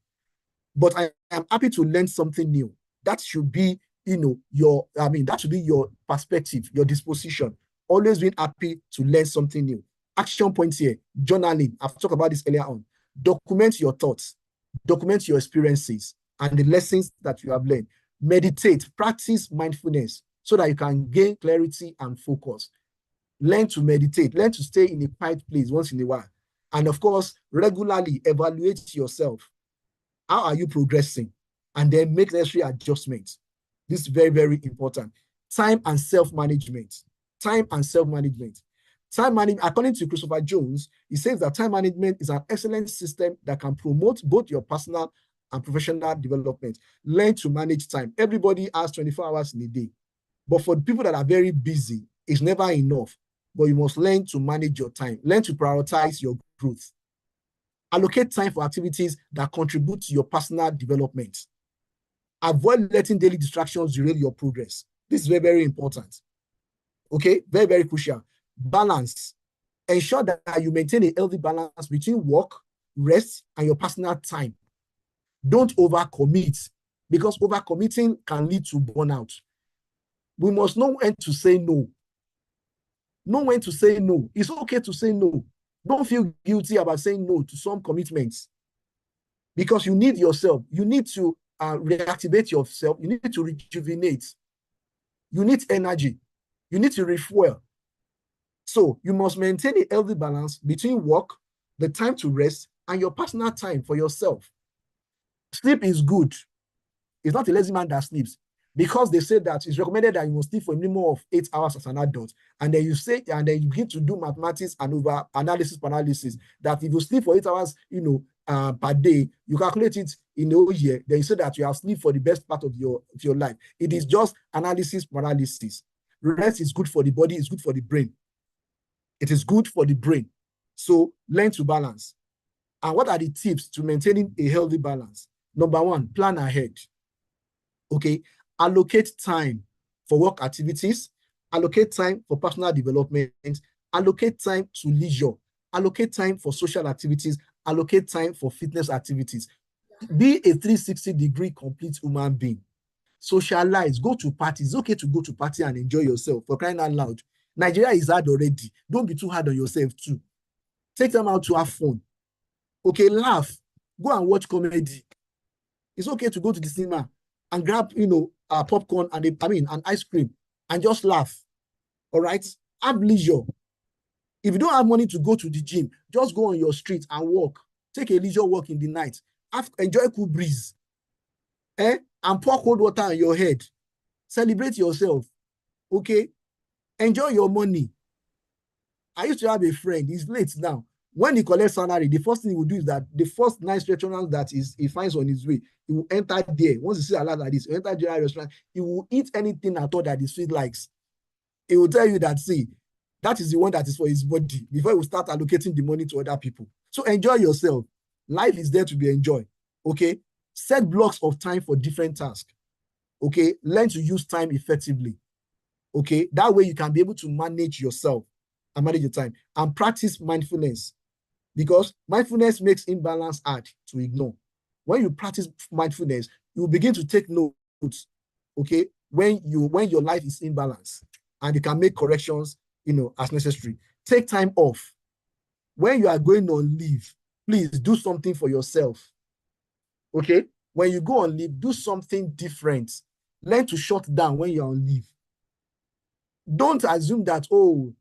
But I am happy to learn something new. That should be, that should be your perspective, your disposition. Always being happy to learn something new. Action points here, journaling. I've talked about this earlier on. Document your thoughts, document your experiences and the lessons that you have learned. Meditate, practice mindfulness so that you can gain clarity and focus. Learn to meditate, learn to stay in a quiet place once in a while. And of course, regularly evaluate yourself. How are you progressing? And then make necessary adjustments. This is very, very important. Time and self-management. Time and self-management. Time management, according to Christopher Jones, he says that time management is an excellent system that can promote both your personal and professional development. Learn to manage time. Everybody has 24 hours in a day. But for people that are very busy, it's never enough. But you must learn to manage your time. Learn to prioritize your growth. Allocate time for activities that contribute to your personal development. Avoid letting daily distractions derail your progress. This is very, very important. Okay, very, very crucial. Balance. Ensure that you maintain a healthy balance between work, rest, and your personal time. Don't overcommit, because overcommitting can lead to burnout. We must know when to say no. Know when to say no. It's okay to say no. Don't feel guilty about saying no to some commitments, because you need yourself. You need to reactivate yourself. You need to rejuvenate. You need energy. You need to refuel. So you must maintain a healthy balance between work, the time to rest, and your personal time for yourself. Sleep is good. It's not a lazy man that sleeps, because they say that it's recommended that you must sleep for a minimum of 8 hours as an adult. And then you begin to do mathematics and over analysis paralysis, that if you sleep for 8 hours, per day, you calculate it in a year, then you say that you have sleep for the best part of your life. It is just analysis paralysis. Rest is good for the body, it's good for the brain. It is good for the brain. So learn to balance. And what are the tips to maintaining a healthy balance? Number one, plan ahead. Okay, allocate time for work activities, allocate time for personal development, allocate time to leisure, allocate time for social activities, allocate time for fitness activities. Be a 360-degree complete human being. Socialize, go to parties. It's okay to go to party and enjoy yourself, for crying out loud. Nigeria is hard already. Don't be too hard on yourself too. Take time out to have fun. Okay, laugh. Go and watch comedy. It's okay to go to the cinema and grab, popcorn and an ice cream and just laugh. All right? Have leisure. If you don't have money to go to the gym, just go on your street and walk. Take a leisure walk in the night. Enjoy a cool breeze. And pour cold water on your head. Celebrate yourself. Okay? Enjoy your money. I used to have a friend. He's late now. When he collects salary, the first thing he will do is that the first nice restaurant that he finds on his way, he will enter there. Once he sees a lot like this, he will enter general restaurant. He will eat anything at all that the sweet likes. He will tell you that, see, that is the one that is for his body, before he will start allocating the money to other people. So enjoy yourself. Life is there to be enjoyed. Okay? Set blocks of time for different tasks. Okay? Learn to use time effectively. Okay? That way you can be able to manage yourself and manage your time. And practice mindfulness, because mindfulness makes imbalance hard to ignore. When you practice mindfulness, you will begin to take notes, okay, when your life is imbalanced, and you can make corrections, as necessary. Take time off. When you are going on leave, please do something for yourself. Okay? When you go on leave, do something different. Learn to shut down when you're on leave. Don't assume that,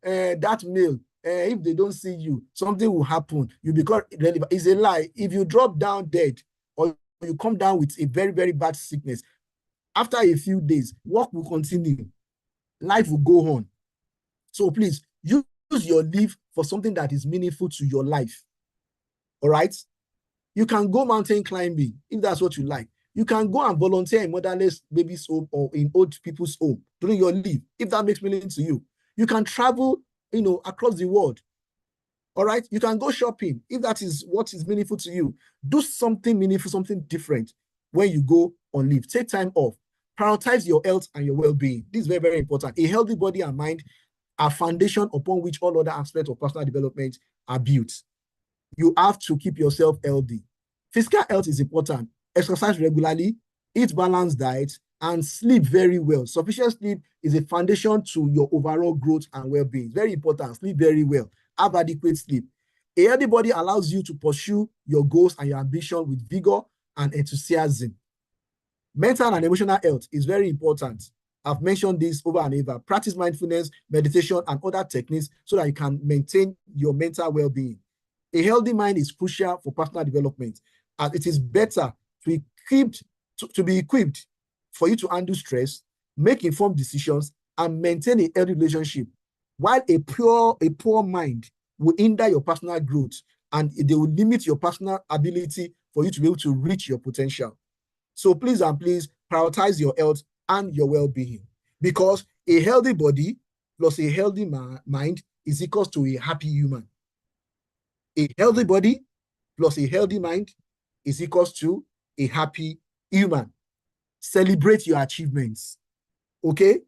that mail, if they don't see you, something will happen. You become irrelevant. It's a lie. If you drop down dead, or you come down with a very, very bad sickness, after a few days, work will continue. Life will go on. So please, use your leave for something that is meaningful to your life. All right? You can go mountain climbing, if that's what you like. You can go and volunteer in motherless babies' home or in old people's home during your leave, if that makes meaning to you. You can travel, across the world. All right? You can go shopping, if that is what is meaningful to you. Do something meaningful, something different when you go on leave. Take time off. Prioritize your health and your well-being. This is very, very important. A healthy body and mind are foundation upon which all other aspects of personal development are built. You have to keep yourself healthy. Physical health is important. Exercise regularly, eat balanced diet, and sleep very well. Sufficient sleep is a foundation to your overall growth and well-being. Very important. Sleep very well. Have adequate sleep. A healthy body allows you to pursue your goals and your ambition with vigor and enthusiasm. Mental and emotional health is very important. I've mentioned this over and over. Practice mindfulness, meditation, and other techniques so that you can maintain your mental well-being. A healthy mind is crucial for personal development, as it is better to be equipped for you to handle stress, make informed decisions, and maintain a healthy relationship while a poor mind will hinder your personal growth, and they will limit your personal ability for you to be able to reach your potential. So please and please prioritize your health and your well-being, because a healthy body plus a healthy mind is equals to a happy human. A healthy body plus a healthy mind is equals to a happy human. Celebrate your achievements, okay?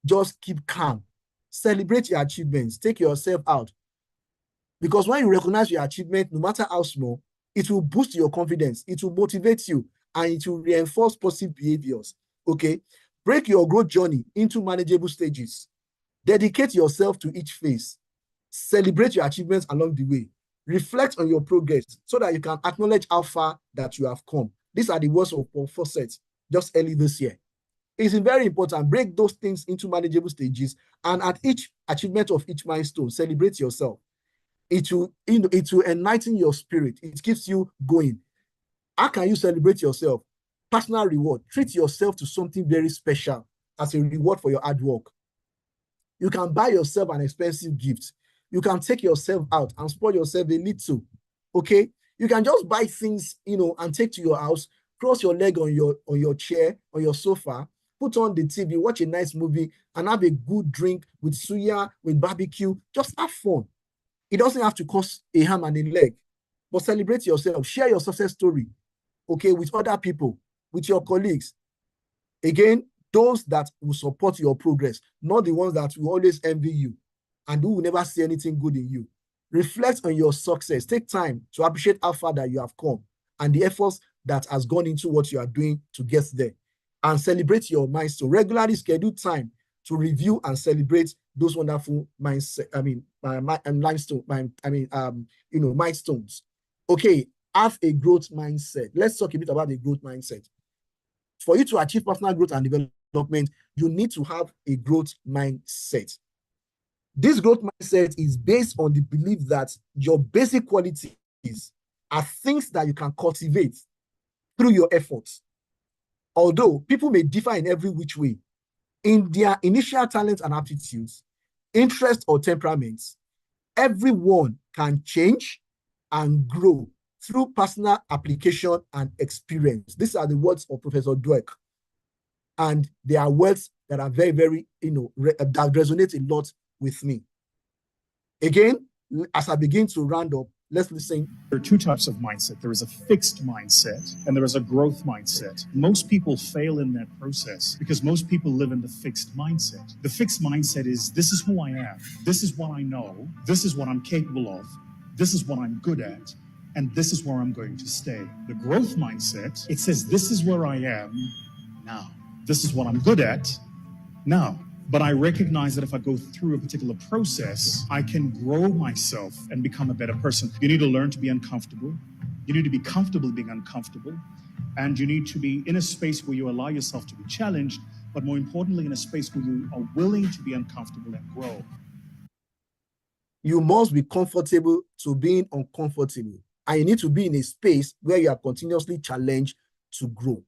Just keep calm. Celebrate your achievements. Take yourself out. Because when you recognize your achievement, no matter how small, it will boost your confidence. It will motivate you, and it will reinforce positive behaviors, okay? Break your growth journey into manageable stages. Dedicate yourself to each phase. Celebrate your achievements along the way. Reflect on your progress so that you can acknowledge how far that you have come. These are the words of Paul Fawcett just early this year. It's very important. Break those things into manageable stages, and at each achievement of each milestone, celebrate yourself. It will enlighten your spirit. It keeps you going. How can you celebrate yourself? Personal reward. Treat yourself to something very special as a reward for your hard work. You can buy yourself an expensive gift. You can take yourself out and spoil yourself a little, okay? You can just buy things, and take to your house, cross your leg on your chair, on your sofa, put on the TV, watch a nice movie, and have a good drink with suya, with barbecue. Just have fun. It doesn't have to cost a ham and a leg, but celebrate yourself. Share your success story, okay, with other people, with your colleagues. Again, those that will support your progress, not the ones that will always envy you and who will never see anything good in you. Reflect on your success. Take time to appreciate how far that you have come and the efforts that has gone into what you are doing to get there. And celebrate your milestone. Regularly schedule time to review and celebrate those wonderful milestones. Okay, have a growth mindset. Let's talk a bit about the growth mindset. For you to achieve personal growth and development, you need to have a growth mindset. This growth mindset is based on the belief that your basic qualities are things that you can cultivate through your efforts. Although people may differ in every which way, in their initial talents and aptitudes, interests or temperaments, everyone can change and grow through personal application and experience. These are the words of Professor Dweck. And they are words that are very, very, that resonate a lot with me. Again, as I begin to round up, let's listen. There are two types of mindset. There is a fixed mindset and there is a growth mindset. Most people fail in that process because most people live in the fixed mindset. The fixed mindset is, this is who I am. This is what I know. This is what I'm capable of. This is what I'm good at. And this is where I'm going to stay. The growth mindset, it says, this is where I am now. This is what I'm good at now. But I recognize that if I go through a particular process, I can grow myself and become a better person. You need to learn to be uncomfortable. You need to be comfortable being uncomfortable. And you need to be in a space where you allow yourself to be challenged, but more importantly, in a space where you are willing to be uncomfortable and grow. You must be comfortable to being uncomfortable. And you need to be in a space where you are continuously challenged to grow.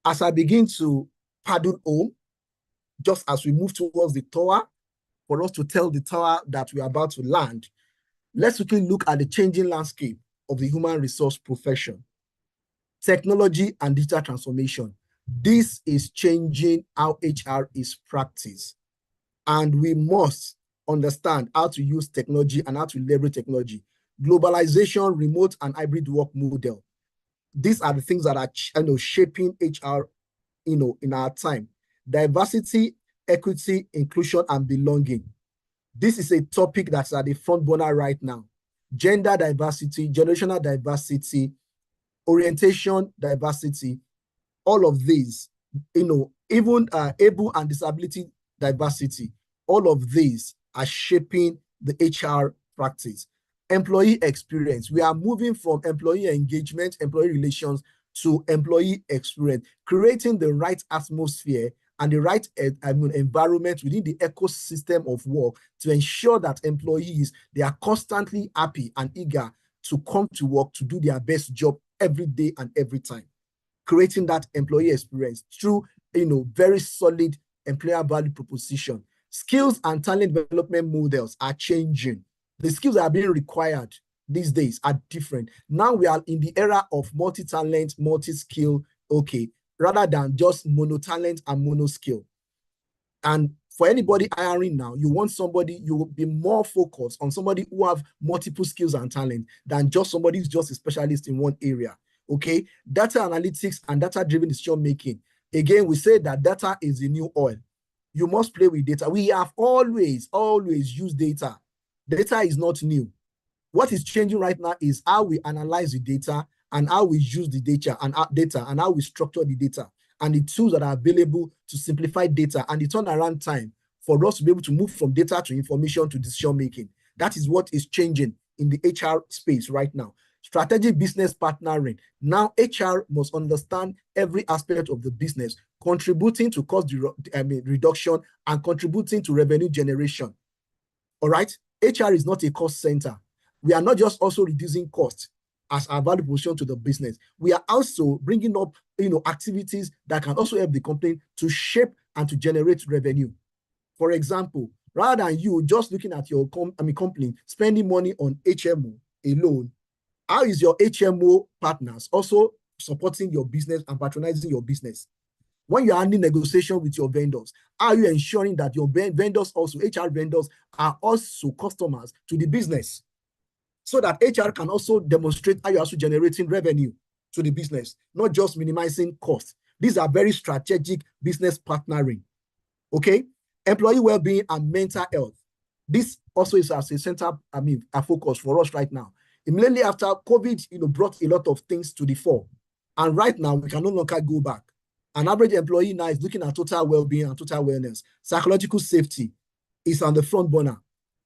As I begin to paddle home, just as we move towards the tower, for us to tell the tower that we are about to land, let's quickly look at the changing landscape of the human resource profession. Technology and digital transformation. This is changing how HR is practiced. And we must understand how to use technology and how to leverage technology. Globalization, remote and hybrid work model. These are the things that are shaping HR in our time. Diversity, equity, inclusion, and belonging. This is a topic that's at the front burner right now. Gender diversity, generational diversity, orientation diversity, all of these, even able and disability diversity, all of these are shaping the HR practice. Employee experience. We are moving from employee engagement, employee relations to employee experience, creating the right atmosphere and the right environment within the ecosystem of work to ensure that employees, they are constantly happy and eager to come to work to do their best job every day and every time. Creating that employee experience through, very solid employer value proposition. Skills and talent development models are changing. The skills that are being required these days are different. Now we are in the era of multi-talent, multi-skill, okay, rather than just mono-talent and mono-skill. And for anybody hiring now, you want somebody, you will be more focused on somebody who have multiple skills and talent than just somebody who's just a specialist in one area, okay? Data analytics and data-driven decision making. Again, we say that data is the new oil. You must play with data. We have always used data. Data is not new. What is changing right now is how we analyze the data and how we use the data and how we structure the data and the tools that are available to simplify data and the turnaround time for us to be able to move from data to information to decision making. That is what is changing in the HR space right now. Strategic business partnering. Now HR must understand every aspect of the business, contributing to cost reduction and contributing to revenue generation. All right? HR is not a cost center. We are not just also reducing costs as our value proposition to the business. We are also bringing up, activities that can also help the company to shape and to generate revenue. For example, rather than you just looking at your company spending money on HMO alone, how is your HMO partners also supporting your business and patronizing your business? When you're handling negotiation with your vendors, are you ensuring that your vendors also, HR vendors, are also customers to the business? So that HR can also demonstrate how you're also generating revenue to the business, not just minimizing costs. These are very strategic business partnering. Okay? Employee well-being and mental health. This also is as a center, a focus for us right now. Immediately after COVID, brought a lot of things to the fore. And right now, we can no longer go back. An average employee now is looking at total well-being and total wellness. Psychological safety is on the front burner.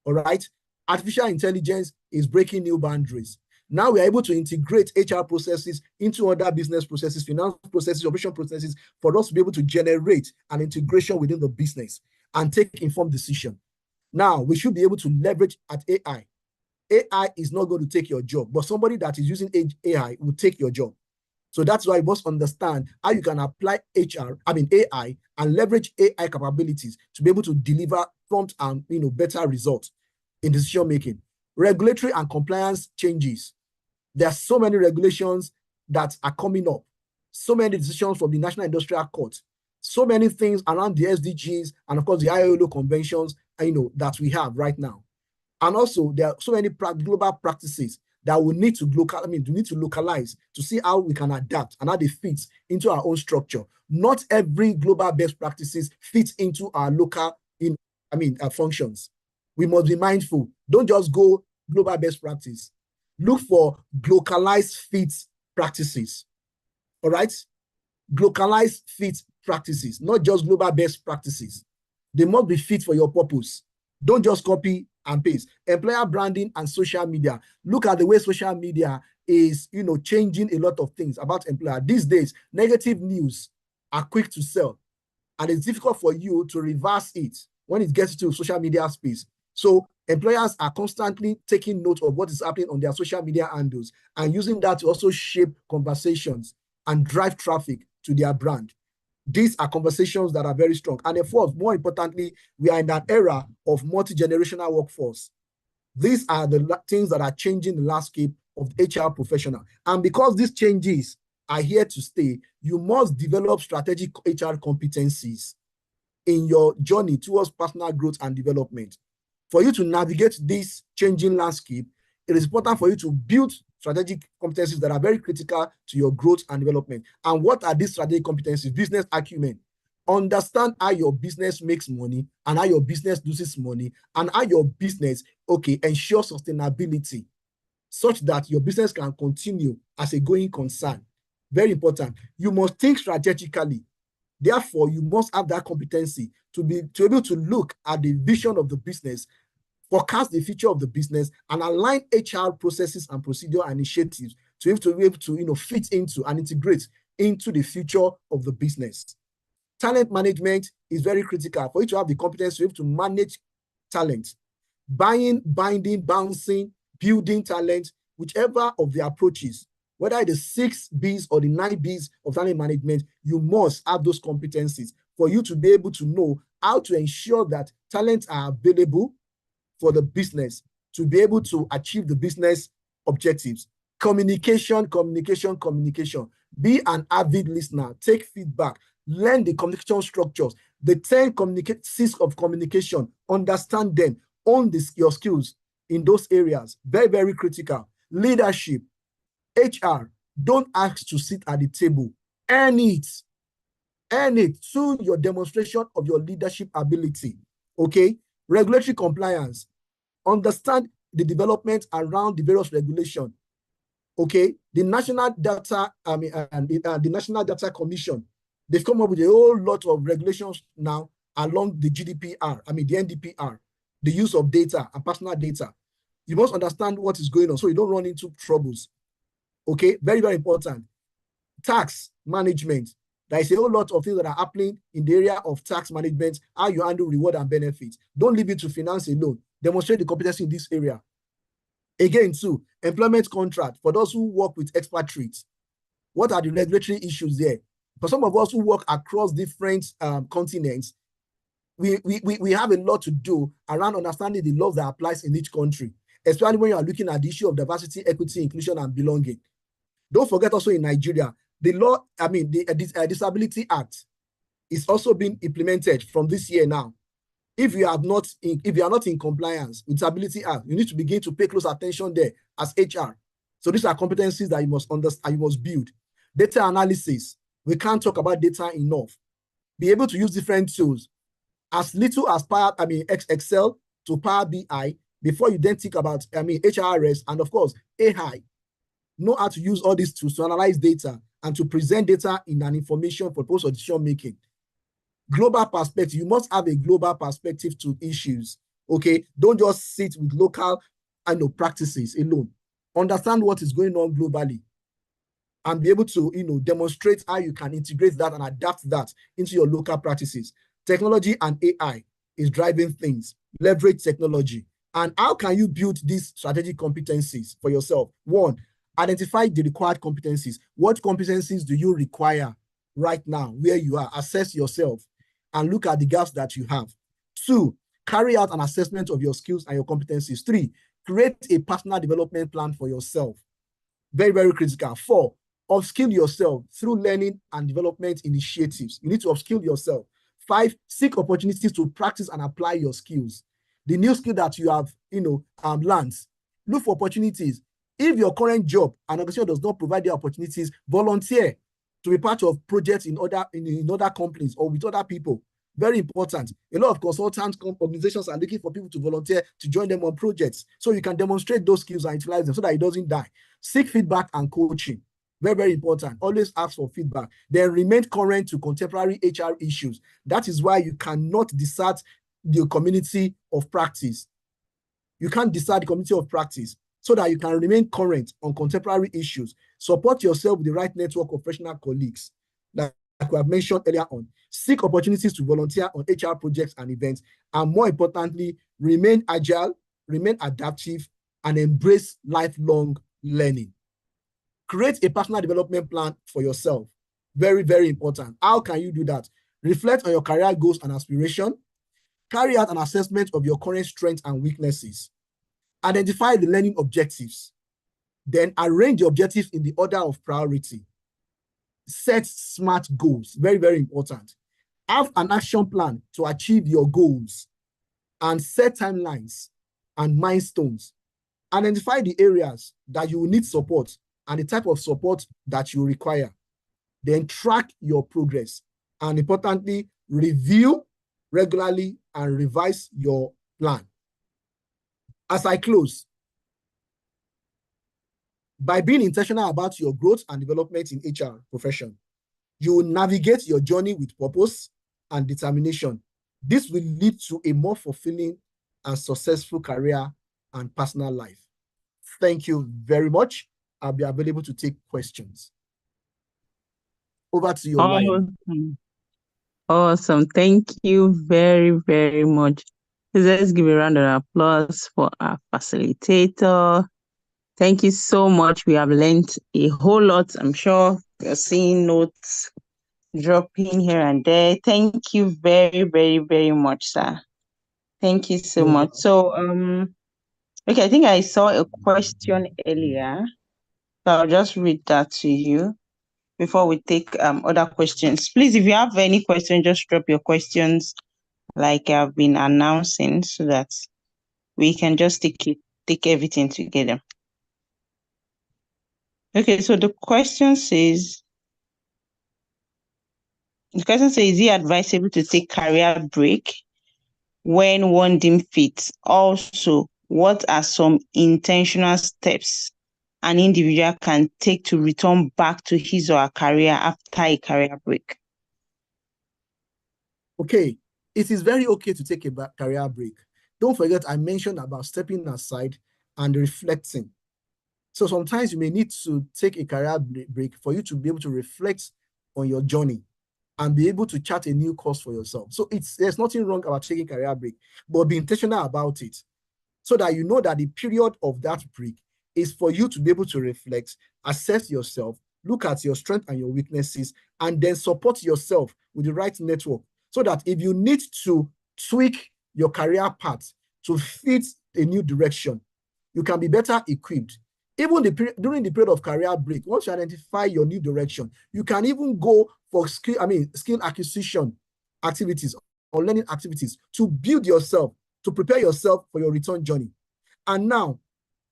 All right? Artificial intelligence is breaking new boundaries. Now we are able to integrate HR processes into other business processes, finance processes, operation processes, for us to be able to generate an integration within the business and take informed decision. Now, we should be able to leverage at AI. AI is not going to take your job, but somebody that is using AI will take your job. So that's why you must understand how you can apply AI and leverage AI capabilities to be able to deliver prompt and better results in decision making. Regulatory and compliance changes. There are so many regulations that are coming up, so many decisions from the National Industrial Court, so many things around the SDGs and of course the ILO conventions that we have right now. And also there are so many global practices that we need to localize to see how we can adapt and how they fit into our own structure. Not every global best practices fit into our local functions. We must be mindful. Don't just go global best practice. Look for localized fit practices. All right? Localized fit practices, not just global best practices. They must be fit for your purpose. Don't just copy and paste. Employer branding and social media. Look at the way social media is, changing a lot of things about employer. These days, negative news are quick to sell, and it's difficult for you to reverse it when it gets to social media space. So employers are constantly taking note of what is happening on their social media handles and using that to also shape conversations and drive traffic to their brand. These are conversations that are very strong. And of course, more importantly, we are in an era of multi-generational workforce. These are the things that are changing the landscape of the HR professional. And because these changes are here to stay, you must develop strategic HR competencies in your journey towards personal growth and development. For you to navigate this changing landscape, it is important for you to build strategic competencies that are very critical to your growth and development. And what are these strategic competencies? Business acumen. Understand how your business makes money and how your business loses money and how your business, ensure sustainability such that your business can continue as a going concern. Very important. You must think strategically. Therefore, you must have that competency to be able to look at the vision of the business, forecast the future of the business, and align HR processes and procedure and initiatives to be able to fit into and integrate into the future of the business. Talent management is very critical for you to have the competence to be able to manage talent. Buying, binding, bouncing, building talent, whichever of the approaches, whether it's the 6 B's or the 9 B's of talent management, you must have those competencies for you to be able to know how to ensure that talents are available for the business to be able to achieve the business objectives. Communication, communication, communication. Be an avid listener. Take feedback. Learn the communication structures. The 10 C's of communication. Understand them. Own your skills in those areas. Very, very critical. Leadership. HR. Don't ask to sit at the table. Earn it. Earn it through your demonstration of your leadership ability. Okay? Regulatory compliance. Understand the development around the various regulations. Okay, the National Data, the National Data Commission, they've come up with a whole lot of regulations now along the GDPR, the NDPR, the use of data and personal data. You must understand what is going on so you don't run into troubles. Okay, very, very important. Tax management. There is a whole lot of things that are happening in the area of tax management, how you handle reward and benefits. Don't leave it to finance alone. Demonstrate the competency in this area. Again, too, employment contract for those who work with expatriates. What are the regulatory issues there? For some of us who work across different continents, we have a lot to do around understanding the laws that applies in each country, especially when you are looking at the issue of diversity, equity, inclusion, and belonging. Don't forget also in Nigeria, the law, the Disability Act is also being implemented from this year now. If you are not in compliance with Disability Act, you need to begin to pay close attention there as HR. So these are competencies that you must understand, you must build. Data analysis. We can't talk about data enough. Be able to use different tools, as little as Excel to Power BI, before you then think about HRS and of course AI. Know how to use all these tools to analyze data and to present data in an information for post decision making. Global perspective. You must have a global perspective to issues. Okay, don't just sit with local practices alone. Understand what is going on globally and be able to demonstrate how you can integrate that and adapt that into your local practices. Technology and AI is driving things. Leverage technology. And how can you build these strategic competencies for yourself? One, identify the required competencies. What competencies do you require right now where you are? Assess yourself and look at the gaps that you have. 2, carry out an assessment of your skills and your competencies. 3, create a personal development plan for yourself. Very, very critical. 4, upskill yourself through learning and development initiatives. You need to upskill yourself. 5, seek opportunities to practice and apply your skills. The new skill that you have, learned. Look for opportunities. If your current job and organization does not provide the opportunities, volunteer to be part of projects in other companies or with other people. Very important. A lot of consultant organizations are looking for people to volunteer to join them on projects so you can demonstrate those skills and utilize them so that it doesn't die. Seek feedback and coaching. Very, very important. Always ask for feedback. Then remain current to contemporary HR issues. That is why you cannot desert the community of practice. You can't desert the community of practice so that you can remain current on contemporary issues. Support yourself with the right network of professional colleagues, like we have mentioned earlier on. Seek opportunities to volunteer on HR projects and events. And more importantly, remain agile, remain adaptive, and embrace lifelong learning. Create a personal development plan for yourself. Very, very important. How can you do that? Reflect on your career goals and aspirations. Carry out an assessment of your current strengths and weaknesses. Identify the learning objectives. Then arrange the objectives in the order of priority. Set SMART goals. Very, very important. Have an action plan to achieve your goals and set timelines and milestones. Identify the areas that you will need support and the type of support that you require. Then track your progress. And importantly, review regularly and revise your plan. As I close, by being intentional about your growth and development in HR profession, you will navigate your journey with purpose and determination. This will lead to a more fulfilling and successful career and personal life. Thank you very much. I'll be available to take questions. Over to you, Ryan. Awesome. Thank you very, very much. Let's give a round of applause for our facilitator. Thank you so much. We have learned a whole lot. I'm sure you're seeing notes dropping here and there. Thank you very, very, very much, sir. Thank you so You're much. welcome. So, okay, I think I saw a question earlier. So I'll just read that to you before we take other questions. Please, if you have any question, just drop your questions like I've been announcing so that we can just take everything together. Okay, so the question says, is it advisable to take career break when one deemed fit? Also, what are some intentional steps an individual can take to return back to his or her career after a career break? Okay, it is very okay to take a career break. Don't forget, I mentioned about stepping aside and reflecting. So sometimes you may need to take a career break for you to be able to reflect on your journey and be able to chart a new course for yourself. So there's nothing wrong about taking a career break, but be intentional about it so that you know that the period of that break is for you to be able to reflect, assess yourself, look at your strengths and your weaknesses, and then support yourself with the right network so that if you need to tweak your career path to fit a new direction, you can be better equipped. Even during the period of career break, once you identify your new direction, you can even go for skill acquisition activities or learning activities to build yourself, to prepare yourself for your return journey. And now,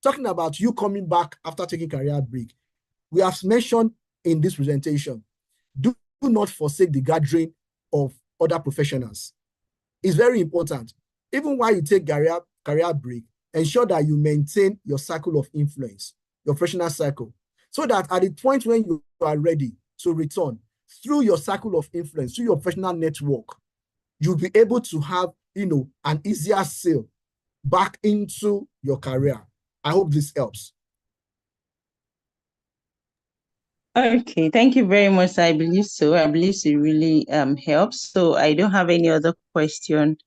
talking about you coming back after taking career break, we have mentioned in this presentation, do not forsake the gathering of other professionals. It's very important. Even while you take career break, ensure that you maintain your circle of influence, your professional circle, so that at the point when you are ready to return, through your circle of influence, through your professional network, you'll be able to have, an easier sail back into your career. I hope this helps. Okay, thank you very much. I believe so. I believe it really helps. So I don't have any other question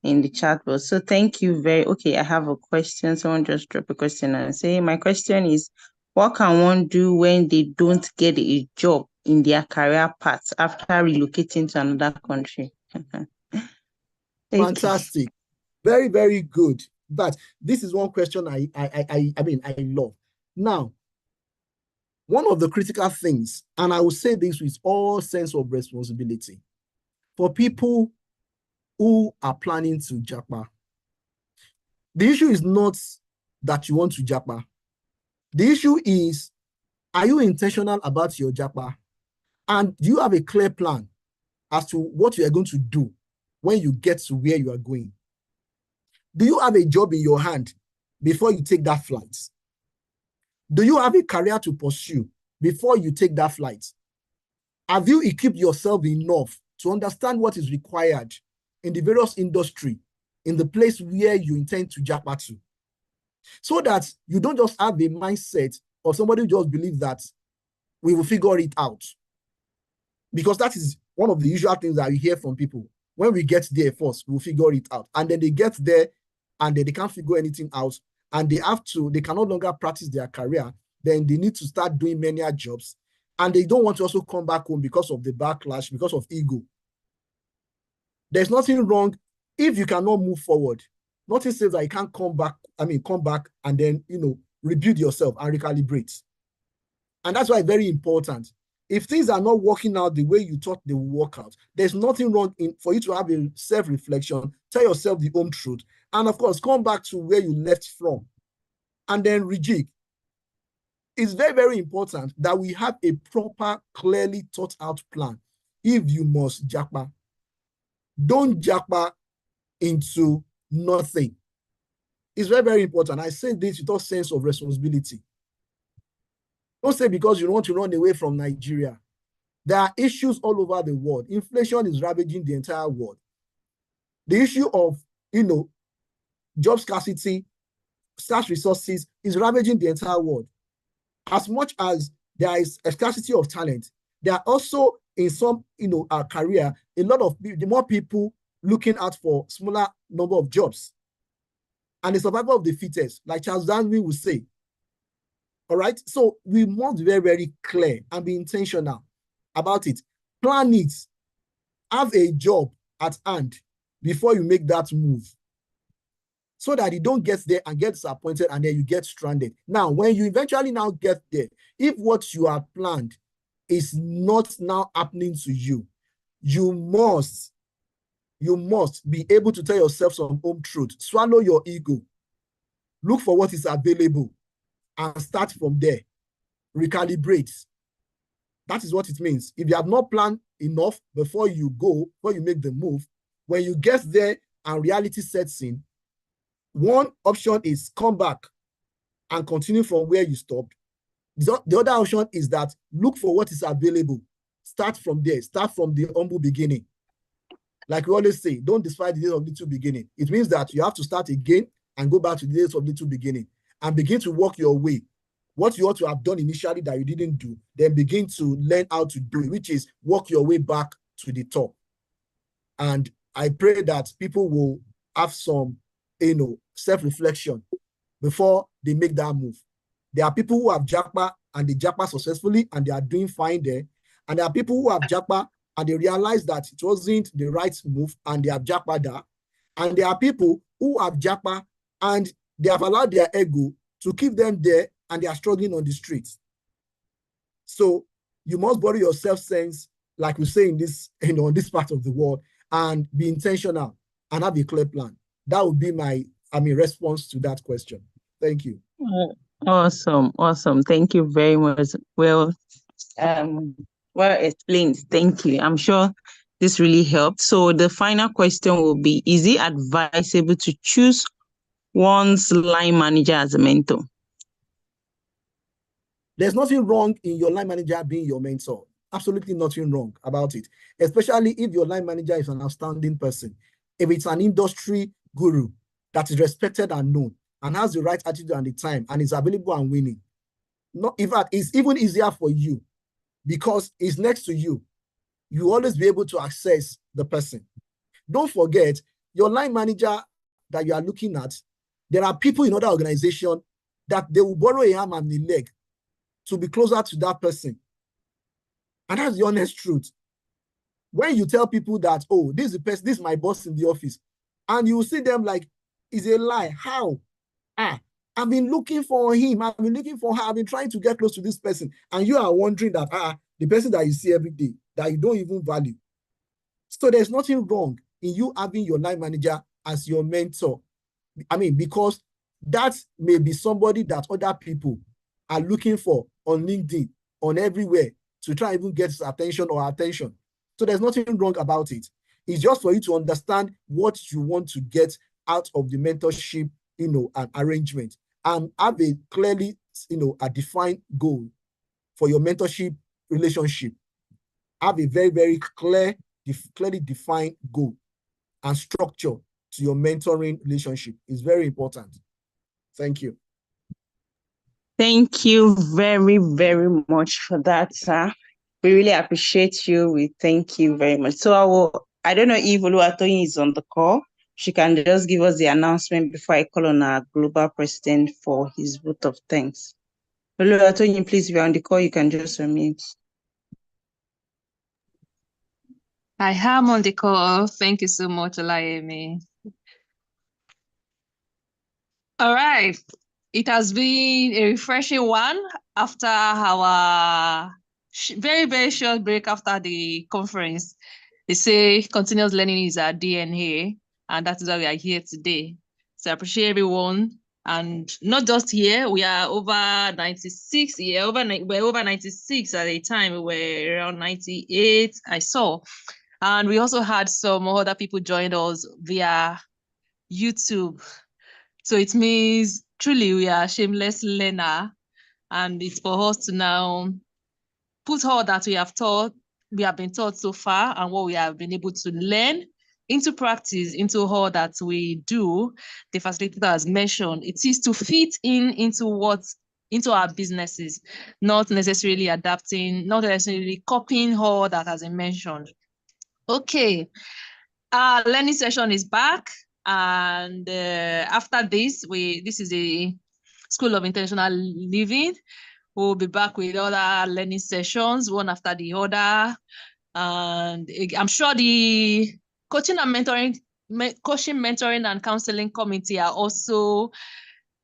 in the chat box. So thank you okay, I have a question. Someone just drop a question and say, my question is, what can one do when they don't get a job in their career path after relocating to another country? Okay. Fantastic. Very, very good. But this is one question I love. Now, one of the critical things, and I will say this with all sense of responsibility, for people who are planning to japa, the issue is not that you want to japa. The issue is, are you intentional about your japa? And do you have a clear plan as to what you are going to do when you get to where you are going? Do you have a job in your hand before you take that flight? Do you have a career to pursue before you take that flight? Have you equipped yourself enough to understand what is required in the various industry, in the place where you intend to japa to? So that you don't just have a mindset of somebody who just believes that we will figure it out. Because that is one of the usual things that we hear from people. When we get there first, we'll figure it out. And then they get there and then they can't figure anything out. And they can no longer practice their career. Then they need to start doing menial jobs. And they don't want to also come back home because of the backlash, because of ego. There's nothing wrong if you cannot move forward. Nothing says that you can't come back and then, rebuild yourself and recalibrate. And that's why it's very important. If things are not working out the way you thought they would work out, there's nothing wrong for you to have a self-reflection, tell yourself the home truth, and of course, come back to where you left from, and then rejig. It's very, very important that we have a proper, clearly thought out plan. If you must japa, don't japa into nothing. It's very, very important. I say this with all sense of responsibility. Don't say because you want to run away from Nigeria. There are issues all over the world. Inflation is ravaging the entire world. The issue of, job scarcity, scarce resources is ravaging the entire world. As much as there is a scarcity of talent, there are also in some, career, a lot of the more people looking out for smaller number of jobs. And the survival of the fittest, like Charles Darwin would say. All right. So we must be very, very clear and be intentional about it. Plan it. Have a job at hand before you make that move. so that you don't get there and get disappointed and then you get stranded. Now, when you eventually now get there, if what you have planned is not now happening to you, you must be able to tell yourself some home truth. Swallow your ego. Look for what is available and start from there. Recalibrate. That is what it means. If you have not planned enough before you go, before you make the move, when you get there and reality sets in, one option is come back and continue from where you stopped. The other option is that look for what is available. Start from there. Start from the humble beginning. Like we always say, don't despise the days of little beginning. It means that you have to start again and go back to the days of little beginning and begin to work your way. What you ought to have done initially that you didn't do, then begin to learn how to do it, which is work your way back to the top. And I pray that people will have some, self-reflection before they make that move. There are people who have Japa and they Japa successfully and they are doing fine there. And there are people who have Japa and they realize that it wasn't the right move and they have Japa there. And there are people who have Japa and they have allowed their ego to keep them there and they are struggling on the streets. So you must borrow your self-sense, like we say in this, in this part of the world, and be intentional and have a clear plan. That would be my, response to that question. Thank you. Awesome. Thank you very much. Well explained. Thank you. I'm sure this really helped. So the final question will be, is it advisable to choose one's line manager as a mentor? There's nothing wrong in your line manager being your mentor. Absolutely nothing wrong about it, especially if your line manager is an outstanding person. If it's an industry guru that is respected and known and has the right attitude and the time and is available and winning. In fact, it's even easier for you because it's next to you. You always be able to access the person. Don't forget, your line manager that you are looking at, there are people in other organizations that they will borrow a arm and a leg to be closer to that person. And that's the honest truth. When you tell people that, oh, this is the person, this is my boss in the office, and you see them like, it's a lie. How? I've been looking for him. I've been looking for her. I've been trying to get close to this person. And you are wondering that, the person that you see every day, that you don't even value. So there's nothing wrong in you having your line manager as your mentor. Because that may be somebody that other people are looking for on LinkedIn, on everywhere, to try and even get his attention or attention. So there's nothing wrong about it. It's just for you to understand what you want to get out of the mentorship, an arrangement, and have a clearly, a defined goal for your mentorship relationship. Have a very, very clearly defined goal and structure to your mentoring relationship. It's very important. Thank you. Thank you very, very much for that, sir. We really appreciate you. We thank you very much. So I don't know if Oluwatoyin is on the call. She can just give us the announcement before I call on our global president for his vote of thanks. Oluwatoyin, please, if you're on the call, you can just unmute. I am on the call. Thank you so much, Olayemi. All right. It has been a refreshing one after our very, very short break after the conference. They say continuous learning is our DNA, and that is why we are here today. So I appreciate everyone. And not just here, we are over 96 here. We're over 96 at a time. We were around 98, I saw. And we also had some other people join us via YouTube. So it means truly we are a shameless learner, and it's for us to now put all that we have been taught so far and what we have been able to learn into practice, into all that we do. The facilitator has mentioned it is to fit into our businesses, not necessarily adapting, not necessarily copying all that has been mentioned. Okay, our learning session is back. And after this, this is the School of Intentional Living. We'll be back with other learning sessions, one after the other. And I'm sure the coaching and mentoring coaching, mentoring, and counseling committee are also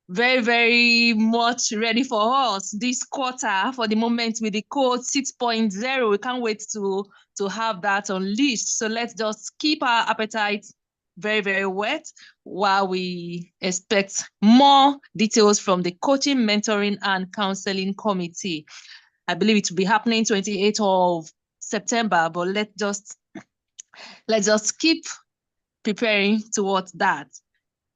very, very much ready for us this quarter. For the moment, with the code 6.0, we can't wait to have that unleashed. So let's just keep our appetite very, very wet while we expect more details from the coaching, mentoring, and counseling committee. I believe it will be happening 28th of September, but let's just keep preparing towards that.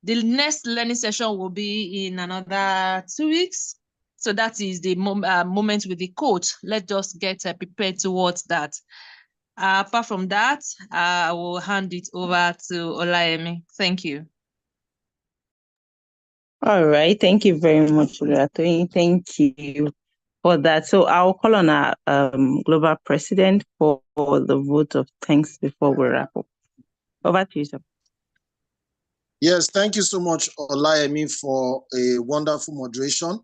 The next learning session will be in another 2 weeks. So that is the moment with the coach. Let's just get prepared towards that. Apart from that, I will hand it over to Olayemi. Thank you. All right. Thank you very much, Olatoyin. Thank you for that. So I'll call on our global president for the vote of thanks before we wrap up. Over to you, sir. Yes, thank you so much, Olayemi, for a wonderful moderation.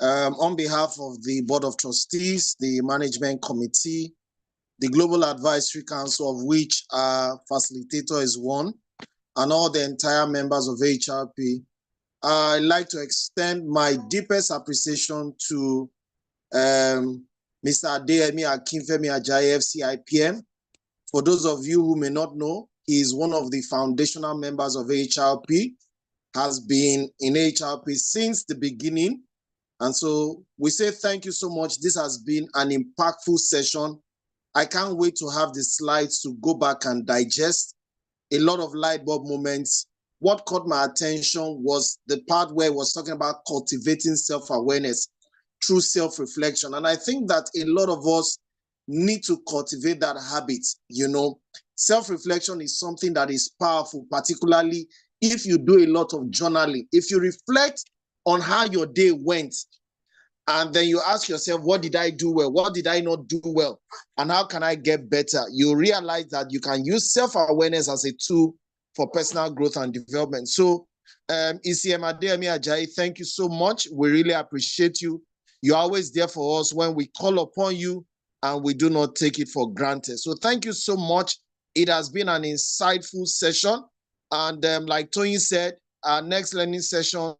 On behalf of the Board of Trustees, the Management Committee, the Global Advisory Council, of which our facilitator is one, and all the entire members of HRP, I'd like to extend my deepest appreciation to Mr. Akinyemi Ajayi, FCIPM. For those of you who may not know, he is one of the foundational members of HRP, has been in HRP since the beginning. And so we say thank you so much. This has been an impactful session. I can't wait to have the slides to go back and digest. A lot of light bulb moments. What caught my attention was the part where it was talking about cultivating self-awareness through self-reflection. And I think that a lot of us need to cultivate that habit. You know, self-reflection is something that is powerful, particularly if you do a lot of journaling. If you reflect on how your day went, and then you ask yourself, what did I do well? What did I not do well? And how can I get better? You realize that you can use self-awareness as a tool for personal growth and development. So, Akinyemi Ajayi, thank you so much. We really appreciate you. You're always there for us when we call upon you, and we do not take it for granted. So thank you so much. It has been an insightful session. And like Tony said, our next learning session,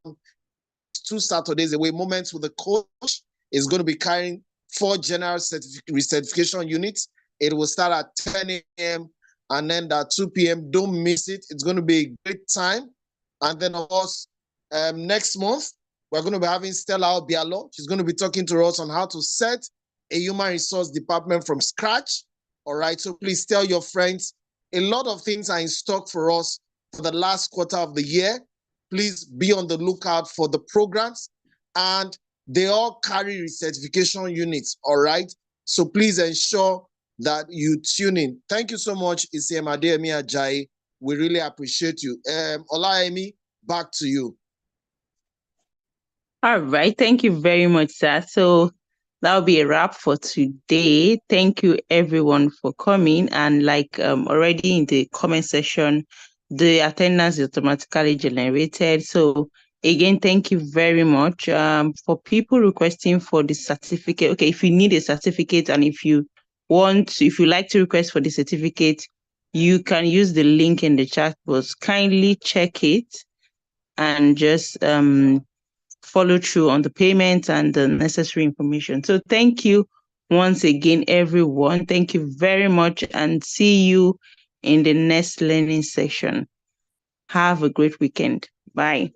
2 Saturdays away, Moments with the Coach, is going to be carrying 4 general recertification units. It will start at 10 a.m. and end at 2 p.m. Don't miss it. It's going to be a great time. And then, of course, next month, we're going to be having Stella Obialo. She's going to be talking to us on how to set a human resource department from scratch. All right, so please tell your friends. A lot of things are in stock for us for the last quarter of the year. Please be on the lookout for the programs, and they all carry recertification units, all right? So please ensure that you tune in. Thank you so much, Akinyemi Ajayi. We really appreciate you. Olayemi, back to you. All right. Thank you very much, sir. So that'll be a wrap for today. Thank you, everyone, for coming. And like already in the comment section, the attendance is automatically generated. So again, thank you very much. For people requesting for the certificate, okay, if you need a certificate and if you like to request for the certificate, you can use the link in the chat box. Kindly check it and just follow through on the payment and the necessary information. So thank you once again, everyone. Thank you very much, and see you in the next learning session. Have a great weekend. Bye.